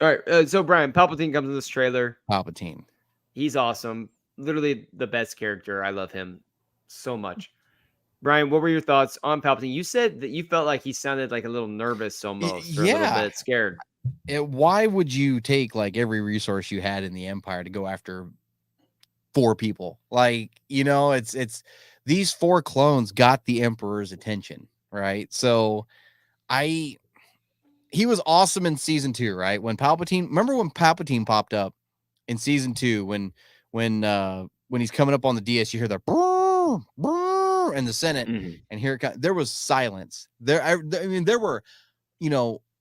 All right, so Brian, Palpatine comes in this trailer. Palpatine. He's awesome. Literally the best character. I love him so much. Brian, what were your thoughts on Palpatine? You said that you felt like he sounded like a little nervous almost, or a little Yeah. bit scared. Why would you take like every resource you had in the Empire to go after 4 people? Like, it's these 4 clones got the Emperor's attention, right? So he was awesome in season 2, right? Remember when Palpatine popped up in season 2 when he's coming up on the DS, you hear the brrr, brrr in the Senate, and here it comes. There was silence. I mean, there were,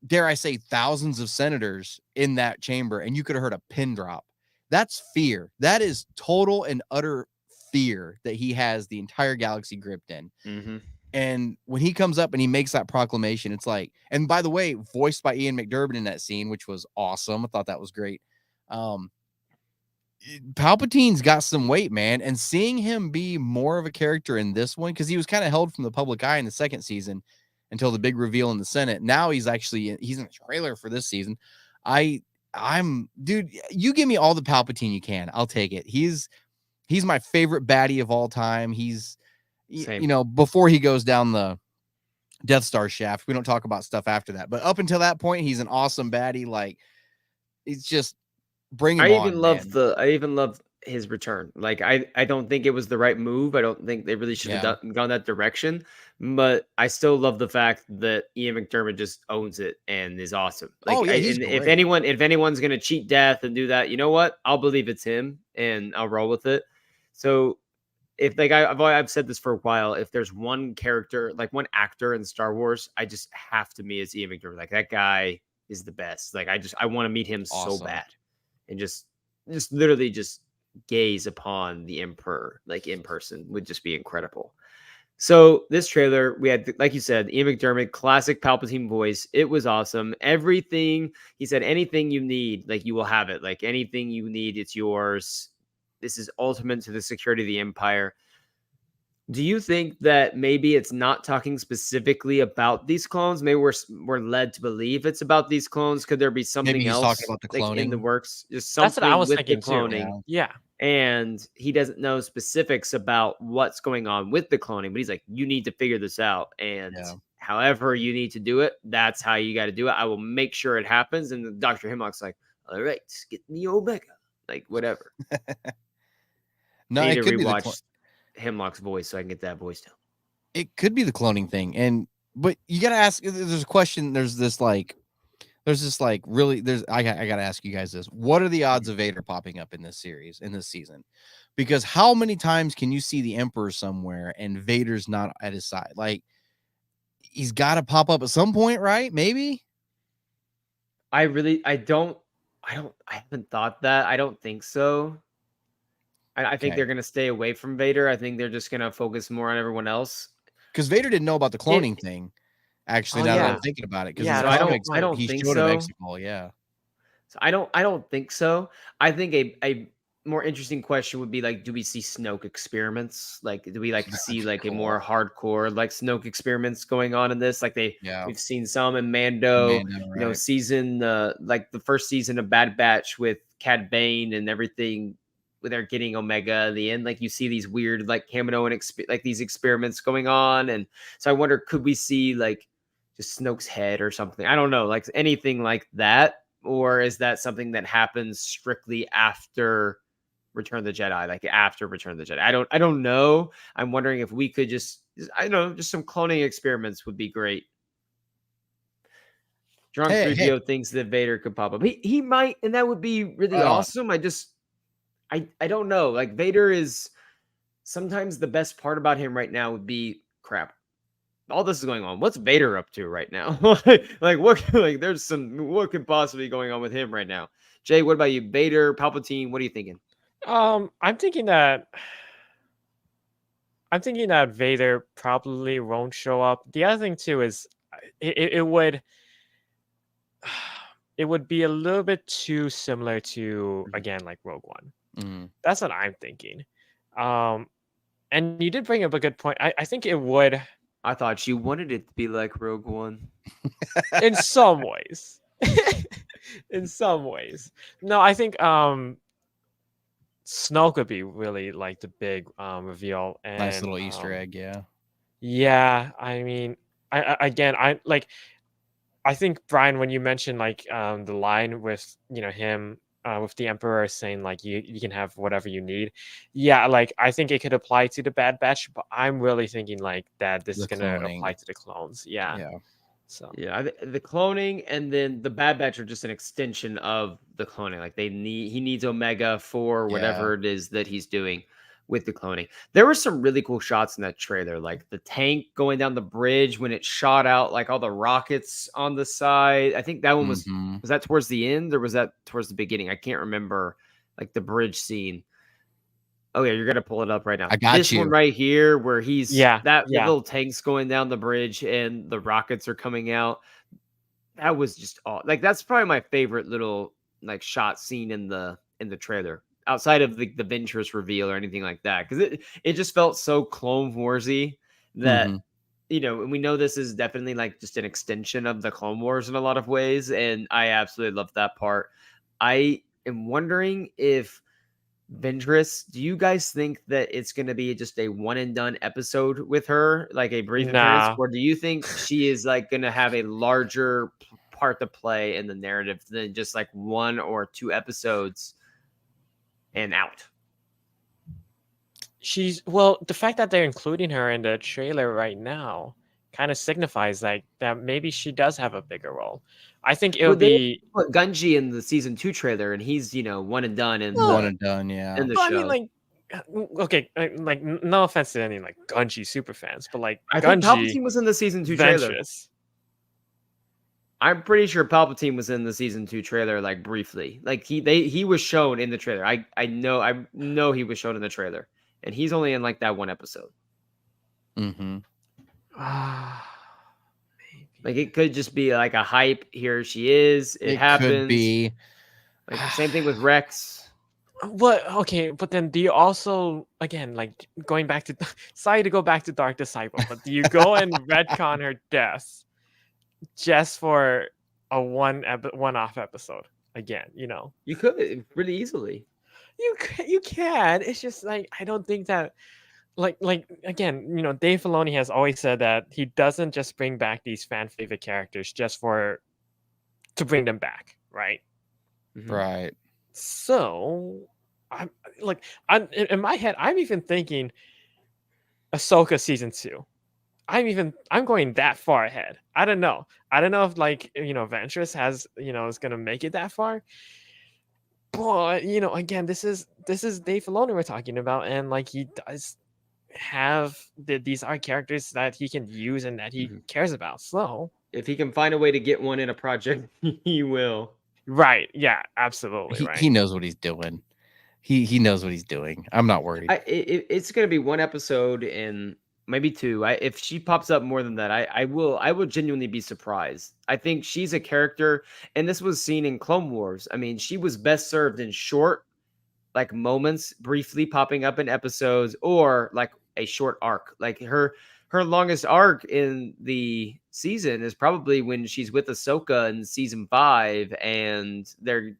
dare I say, thousands of senators in that chamber, and you could have heard a pin drop. That's fear. That is total and utter fear that he has the entire galaxy gripped in. And when he comes up and he makes that proclamation, it's like, and by the way, voiced by Ian McDermott in that scene, which was awesome. I thought that was great. Palpatine's got some weight, man, and seeing him be more of a character in this one, because he was kind of held from the public eye in the second season until the big reveal in the Senate. Now he's in a trailer for this season. Dude, you give me all the Palpatine you can. I'll take it. He's my favorite baddie of all time. He's, before he goes down the Death Star shaft, we don't talk about stuff after that, but up until that point, he's an awesome baddie. Like, it's just bring him on. I even love his return. Like, I don't think it was the right move. I don't think they really should have gone that direction, but I still love the fact that Ian McDermott just owns it and is awesome. Like, if anyone's going to cheat death and do that, you know what? I'll believe it's him and I'll roll with it. So if I've said this for a while, if there's one character, like one actor in Star Wars, I just have to meet as Ian McDermott. Like, that guy is the best. Like, I want to meet him so bad, and just literally just gaze upon the Emperor like in person would just be incredible. So this trailer, we had, like you said, Ian McDermott, classic Palpatine voice. It was awesome. Everything he said, anything you need, like, you will have it. Like, anything you need, it's yours. This is ultimate to the security of the Empire. Do you think that maybe it's not talking specifically about these clones? Maybe we're led to believe it's about these clones. Could there be something else talking about the cloning in the works? Just something That's what I was with thinking the cloning. too. Yeah. And he doesn't know specifics about what's going on with the cloning, but he's like, you need to figure this out. And however you need to do it, that's how you got to do it. I will make sure it happens. And Dr. Hemlock's like, all right, get me Omega. Like, whatever. No, I need it to could rewatch Hemlock's voice so I can get that voice down. It could be the cloning thing. But you got to ask, there's a question. I got to ask you guys this. What are the odds of Vader popping up in this series, in this season? Because how many times can you see the Emperor somewhere and Vader's not at his side? Like, he's got to pop up at some point, right? Maybe. I haven't thought that. I don't think so. I think they're going to stay away from Vader. I think they're just going to focus more on everyone else. Because Vader didn't know about the cloning thing. Actually, now that I'm thinking about it, because I don't think so. So I don't think so. I think a more interesting question would be like, do we see Snoke experiments? Like, do we see like a more hardcore like Snoke experiments going on in this? Like we've seen some in Mando, right. season like the first season of Bad Batch with Cad Bane and everything. When they're getting Omega at the end, like you see these weird like Kaminoan like these experiments going on, and so I wonder, could we see like just Snoke's head or something? I don't know, like anything like that, or is that something that happens strictly after Return of the Jedi? Like after Return of the Jedi, I don't know. I'm wondering if we could just I don't know, just some cloning experiments would be great. Drunk 3PO thinks that Vader could pop up. He might, and that would be really awesome. I don't know. Like, Vader is sometimes the best part about him right now would be crap. All this is going on. What's Vader up to right now? What could possibly be going on with him right now? Jay, what about you? Vader, Palpatine, what are you thinking? I'm thinking that Vader probably won't show up. The other thing too is it would be a little bit too similar to, again, like Rogue One. That's what I'm thinking. And you did bring up a good point. I think it would I thought she wanted it to be like Rogue One. In some ways. In some ways. No, I think Snoke would be really like the big reveal. And Nice little Easter egg, yeah. Yeah, I mean, I like. I think Brian, when you mentioned like the line with him with the Emperor saying like you can have whatever you need, yeah, like I think it could apply to the Bad Batch, but I'm really thinking like that this is The gonna cloning. apply to the clones, yeah. Yeah. So Yeah, the cloning and then the Bad Batch are just an extension of the cloning. Like he needs Omega for whatever it is that he's doing with the cloning. There were some really cool shots in that trailer, like the tank going down the bridge when it shot out like all the rockets on the side. I think that one was that towards the end or was that towards the beginning? I can't remember. Like the bridge scene. Oh yeah, you're gonna pull it up right now. I got this you. one right here, where he's Yeah, that yeah. little tank's going down the bridge and the rockets are coming out. That was just all like that's probably my favorite little like shot scene in the trailer outside of the Ventress reveal or anything like that because it just felt so Clone Warsy that and we know this is definitely like just an extension of the Clone Wars in a lot of ways, and I absolutely love that part. I am wondering if Ventress, do you guys think that it's going to be just a one and done episode with her, like a brief appearance, Nah. or do you think she is like going to have a larger part to play in the narrative than just like 1 or 2 episodes and out? Well, the fact that they're including her in the trailer right now kind of signifies like that maybe she does have a bigger role. I think it'll be put Gunji in the season 2 trailer, and he's one and done in one and done, yeah. in the Well, show. I mean, like, okay, like no offense to any like Gunji super fans, but like I think Gunji Palpatine was in the season 2 trailer. Ventress. I'm pretty sure Palpatine was in the season 2 trailer, like briefly. Like he was shown in the trailer. I know he was shown in the trailer, and he's only in like that one episode. Like it could just be like a hype. Here she is. It happens. Could be. Like same thing with Rex. What? Okay, but then do you also again like going back to sorry to go back to Dark Disciple, but do you go and retcon her death just for a one-off episode again? You could really easily. You can. It's just like I don't think that like again, Dave Filoni has always said that he doesn't just bring back these fan favorite characters just to bring them back, right? Right. So, I'm in my head, I'm even thinking Ahsoka season 2. I'm going that far ahead. I don't know if like Ventress has is gonna make it that far. But again, this is Dave Filoni we're talking about, and like he does have these are characters that he can use and that he cares about. So if he can find a way to get one in a project, he will. Right? Yeah, absolutely. Right. He knows what he's doing. He knows what he's doing. I'm not worried. It's gonna be one episode and maybe 2. If she pops up more than that, I will genuinely be surprised. I think she's a character, and this was seen in Clone Wars. I mean, she was best served in short, like moments, briefly popping up in episodes, or like a short arc. Like her longest arc in the season is probably when she's with Ahsoka in season 5, and they're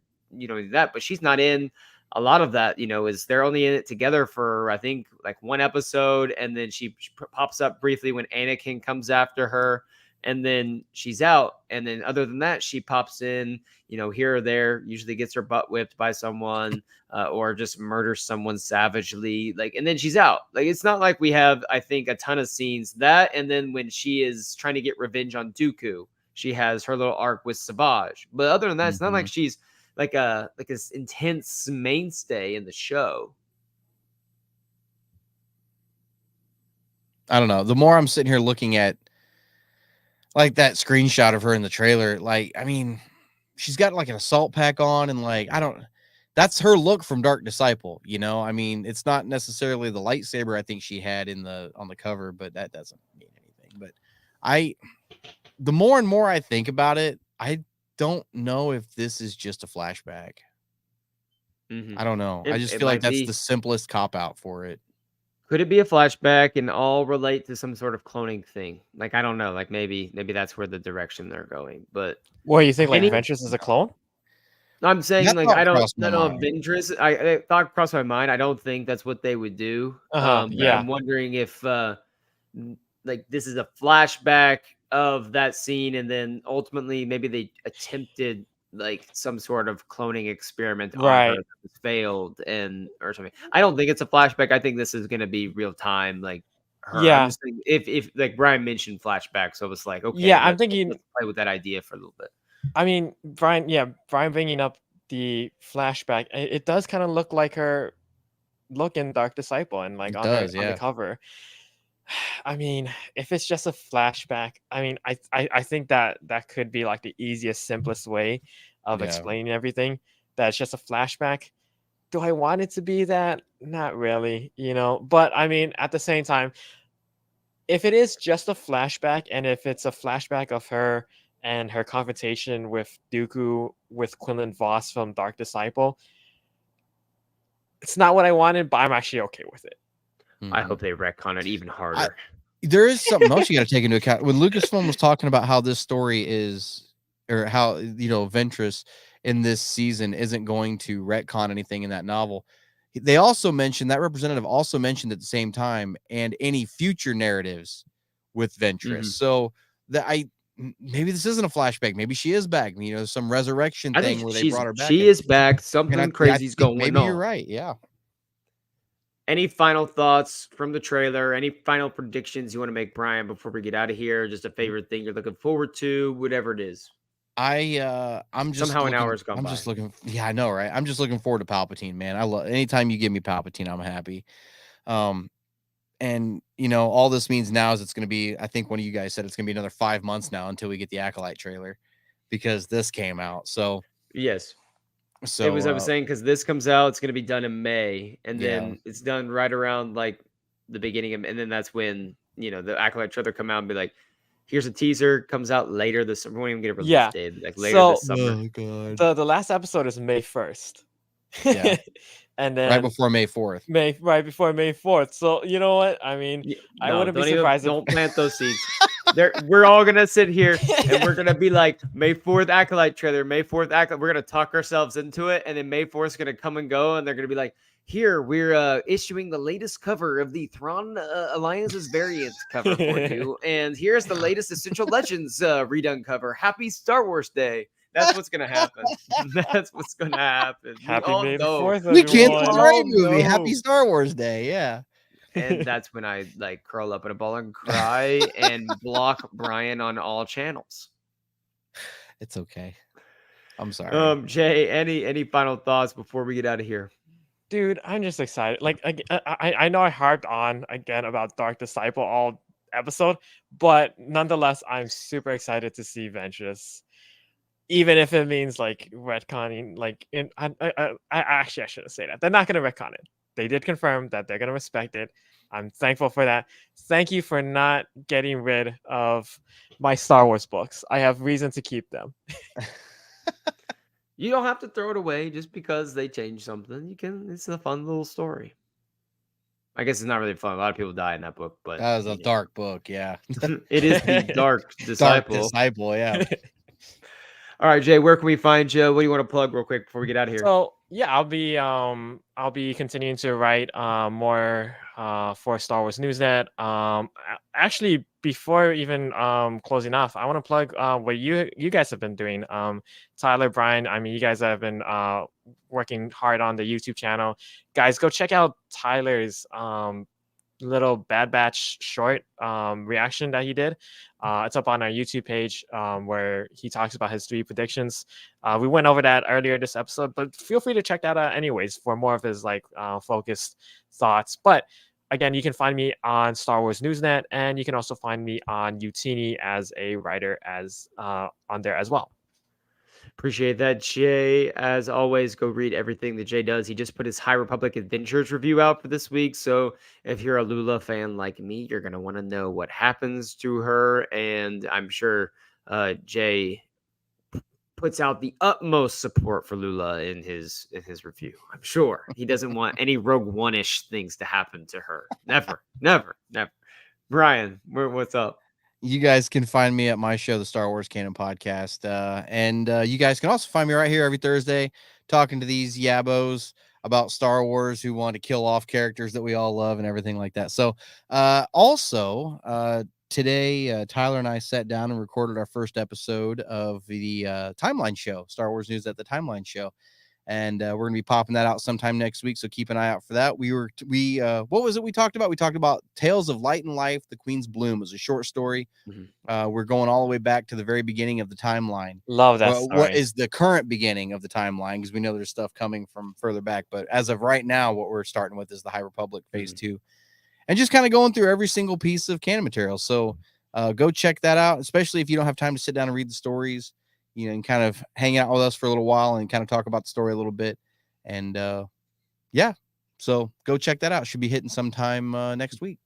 that, but she's not in a lot of that. Is they're only in it together for I think like 1 episode, and then she pops up briefly when Anakin comes after her, and then she's out. And then other than that, she pops in, here or there, usually gets her butt whipped by someone or just murders someone savagely. Like, and then she's out. Like, it's not like we have, I think, a ton of scenes that. And then when she is trying to get revenge on Dooku, she has her little arc with Savage. But other than that, it's not like she's like this intense mainstay in the show. I don't know. The more I'm sitting here looking at like that screenshot of her in the trailer, like, I mean, she's got like an assault pack on, and like, that's her look from Dark Disciple, I mean, it's not necessarily the lightsaber I think she had on the cover, but that doesn't mean anything. But the more and more I think about it, I don't know if this is just a flashback. I don't know. I just feel like that's the simplest cop out for it. Could it be a flashback and all relate to some sort of cloning thing? Like, I don't know. Like, maybe that's where the direction they're going. But What you think? Like any, Ventress is a clone? I'm saying, That like, thought I don't crossed my know of mind. Ventress. I thought crossed my mind. I don't think that's what they would do. But Yeah. I'm wondering if like this is a flashback of that scene, and then ultimately maybe they attempted like some sort of cloning experiment on her Right. that was failed and or something. I don't think it's a flashback. I think this is gonna be real time, like her. I'm Yeah. just thinking if like Brian mentioned flashback, so it's like okay, Yeah, I'm let's thinking. play with that idea for a little bit. I mean, Brian. Yeah, Brian bringing up the flashback. It does kind of look like her look in Dark Disciple and like It on her does, on the yeah. cover. I mean, if it's just a flashback, I mean, I think that that could be like the easiest, simplest way of Yeah. explaining everything. That it's just a flashback. Do I want it to be that? Not really, you know. But I mean, at the same time, if it is just a flashback, and if it's a flashback of her and her confrontation with Dooku with Quinlan Voss from Dark Disciple, it's not what I wanted, but I'm actually okay with it. I Mhm. hope they retcon it even harder. There is something else you got to take into account when Lucasfilm was talking about how this story is, or how Ventress in this season isn't going to retcon anything in that novel. They also mentioned, that representative also mentioned at the same time, and any future narratives with Ventress. Mhm. So that maybe this isn't a flashback. Maybe she is back. Some resurrection I thing think where they brought her back. she is back. And Something I crazy's think going maybe you're on. right. Yeah. Any final thoughts from the trailer? Any final predictions you want to make, Brian, before we get out of here? Just a favorite thing you're looking forward to, whatever it is. I'm just Somehow an looking. hour's gone I'm by. just looking. Yeah, I know, right? I'm just looking forward to Palpatine, man. I love anytime you give me Palpatine, I'm happy. And all this means now is it's going to be. I think one of you guys said it's going to be another 5 months now until we get the Acolyte trailer, because this came out. So Yes. It was, I was uh, saying, because this comes out, it's going to be done in May, and yeah, then it's done right around like the beginning of, and then that's when, the Acolyte trailer come out and be like, here's a teaser, comes out later this summer. We won't even get a release Yeah. date, like later So this summer. God, the last episode is May 1st. Yeah. And right then before May 4th. right before May 4th. So you know what? I mean, I No, wouldn't be don't even surprised if don't plant those seeds. We're all gonna sit here and we're gonna be like May 4th Acolyte trailer, May 4th Acolyte. We're gonna talk ourselves into it, and then May 4th is gonna come and go, and they're gonna be like, here we're issuing the latest cover of the Thrawn Alliance's variant cover for you, and here's the latest Essential Legends redone cover. Happy Star Wars Day. That's what's gonna happen. That's what's gonna happen. We Happy all May the know. 4th, We canceled the everyone. Ray all movie. Happy know. Star Wars Day. Yeah. And that's when I like curl up in a ball and cry and block Brian on all channels. It's okay. I'm sorry. Jay, any final thoughts before we get out of here? Dude, I'm just excited. Like I know I harped on again about Dark Disciple all episode, but nonetheless, I'm super excited to see Ventress. Even if it means like retconning, like I actually I shouldn't say that. They're not gonna retcon it. They did confirm that they're gonna respect it. I'm thankful for that. Thank you for not getting rid of my Star Wars books. I have reason to keep them. You don't have to throw it away just because they changed something. You can. It's a fun little story. I guess it's not really fun. A lot of people die in that book, but That was a dark book. Yeah. it is the Dark Dark Disciple. Disciple. Yeah. All right, Jay, where can we find you? What do you want to plug real quick before we get out of here? So yeah, I'll be continuing to write more for Star Wars Newsnet. Actually, before even closing off, I want to plug what you guys have been doing. Tyler, Brian, I mean, you guys have been working hard on the YouTube channel. Guys, go check out Tyler's little Bad Batch short reaction that he did. It's up on our YouTube page where he talks about his 3 predictions. We went over that earlier this episode, but feel free to check that out anyways for more of his like focused thoughts. But again, you can find me on Star Wars Newsnet, and you can also find me on Utini as a writer as on there as well. Appreciate that, Jay. As always, go read everything that Jay does. He just put his High Republic Adventures review out for this week. So if you're a Lula fan like me, you're going to want to know what happens to her. And I'm sure Jay puts out the utmost support for Lula in his review. I'm sure he doesn't want any Rogue One-ish things to happen to her. Never, never, never. Brian, what's up? You guys can find me at my show, the Star Wars Canon Podcast. And you guys can also find me right here every Thursday talking to these yabos about Star Wars who want to kill off characters that we all love and everything like that. So today, Tyler and I sat down and recorded our first episode of the Timeline Show, Star Wars News at the Timeline Show. And we're going to be popping that out sometime next week. So keep an eye out for that. What was it we talked about? We talked about Tales of Light and Life, The Queen's Bloom. It was a short story. Mm-hmm. We're going all the way back to the very beginning of the timeline. Love that story. What is the current beginning of the timeline? Because we know there's stuff coming from further back. But as of right now, what we're starting with is the High Republic Phase 2. And just kind of going through every single piece of canon material. So go check that out, especially if you don't have time to sit down and read the stories. And kind of hang out with us for a little while and kind of talk about the story a little bit. And so go check that out. Should be hitting sometime next week.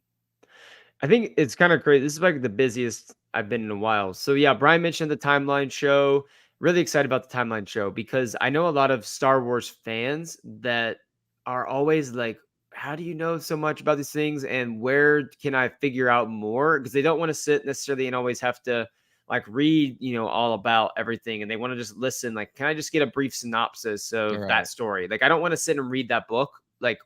I think it's kind of crazy. This is like the busiest I've been in a while. So yeah, Brian mentioned the Timeline Show. Really excited about the Timeline Show because I know a lot of Star Wars fans that are always like, how do you know so much about these things? And where can I figure out more? Because they don't want to sit necessarily and always have to like read, all about everything. And they want to just listen. Like, can I just get a brief synopsis of that story? Like, I don't want to sit and read that book,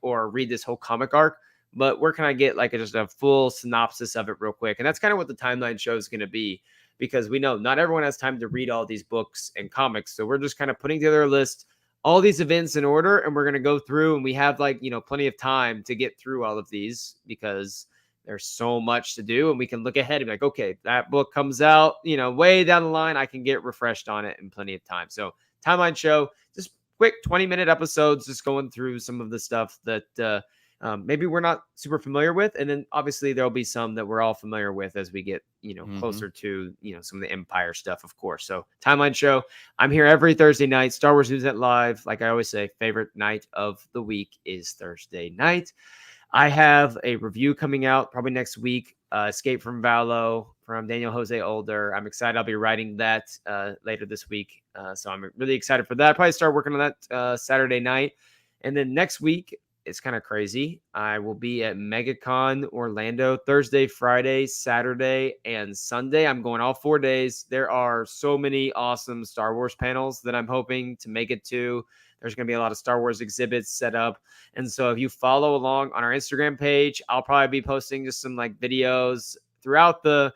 or read this whole comic arc, but where can I get just a full synopsis of it real quick? And that's kind of what the Timeline Show is going to be, because we know not everyone has time to read all these books and comics. So we're just kind of putting together a list, all these events in order, and we're going to go through, and we have plenty of time to get through all of these because there's so much to do, and we can look ahead and be like, okay, that book comes out, way down the line. I can get refreshed on it in plenty of time. So Timeline Show, just quick 20-minute episodes, just going through some of the stuff that maybe we're not super familiar with. And then obviously there'll be some that we're all familiar with as we get, closer to, some of the Empire stuff, of course. So Timeline Show, I'm here every Thursday night, Star Wars News at Live. Like I always say, favorite night of the week is Thursday night. I have a review coming out probably next week, Escape from Valo from Daniel Jose Older. I'm excited. I'll be writing that later this week. So I'm really excited for that. I'll probably start working on that Saturday night. And then next week, it's kind of crazy. I will be at MegaCon Orlando Thursday, Friday, Saturday, and Sunday. I'm going all 4 days. There are so many awesome Star Wars panels that I'm hoping to make it to. There's going to be a lot of Star Wars exhibits set up. And so if you follow along on our Instagram page, I'll probably be posting just some videos throughout the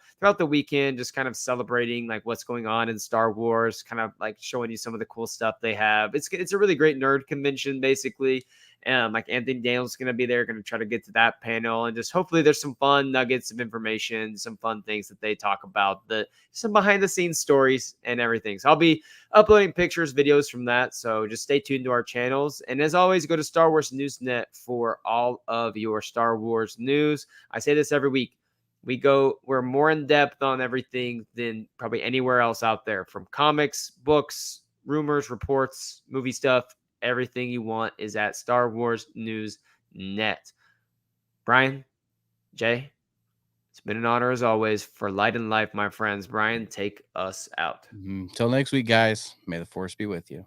weekend, just kind of celebrating what's going on in Star Wars, kind of showing you some of the cool stuff they have. It's a really great nerd convention, basically. Anthony Daniels is going to be there, going to try to get to that panel, and just hopefully there's some fun nuggets of information, some fun things that they talk about, some behind the scenes stories and everything. So I'll be uploading pictures, videos from that. So just stay tuned to our channels. And as always, go to Star Wars Newsnet for all of your Star Wars news. I say this every week. We're more in depth on everything than probably anywhere else out there, from comics, books, rumors, reports, movie stuff. Everything you want is at Star Wars News Net. Brian, Jay, it's been an honor as always for Light and Life, my friends. Brian, take us out. Until next week, guys. May the Force be with you.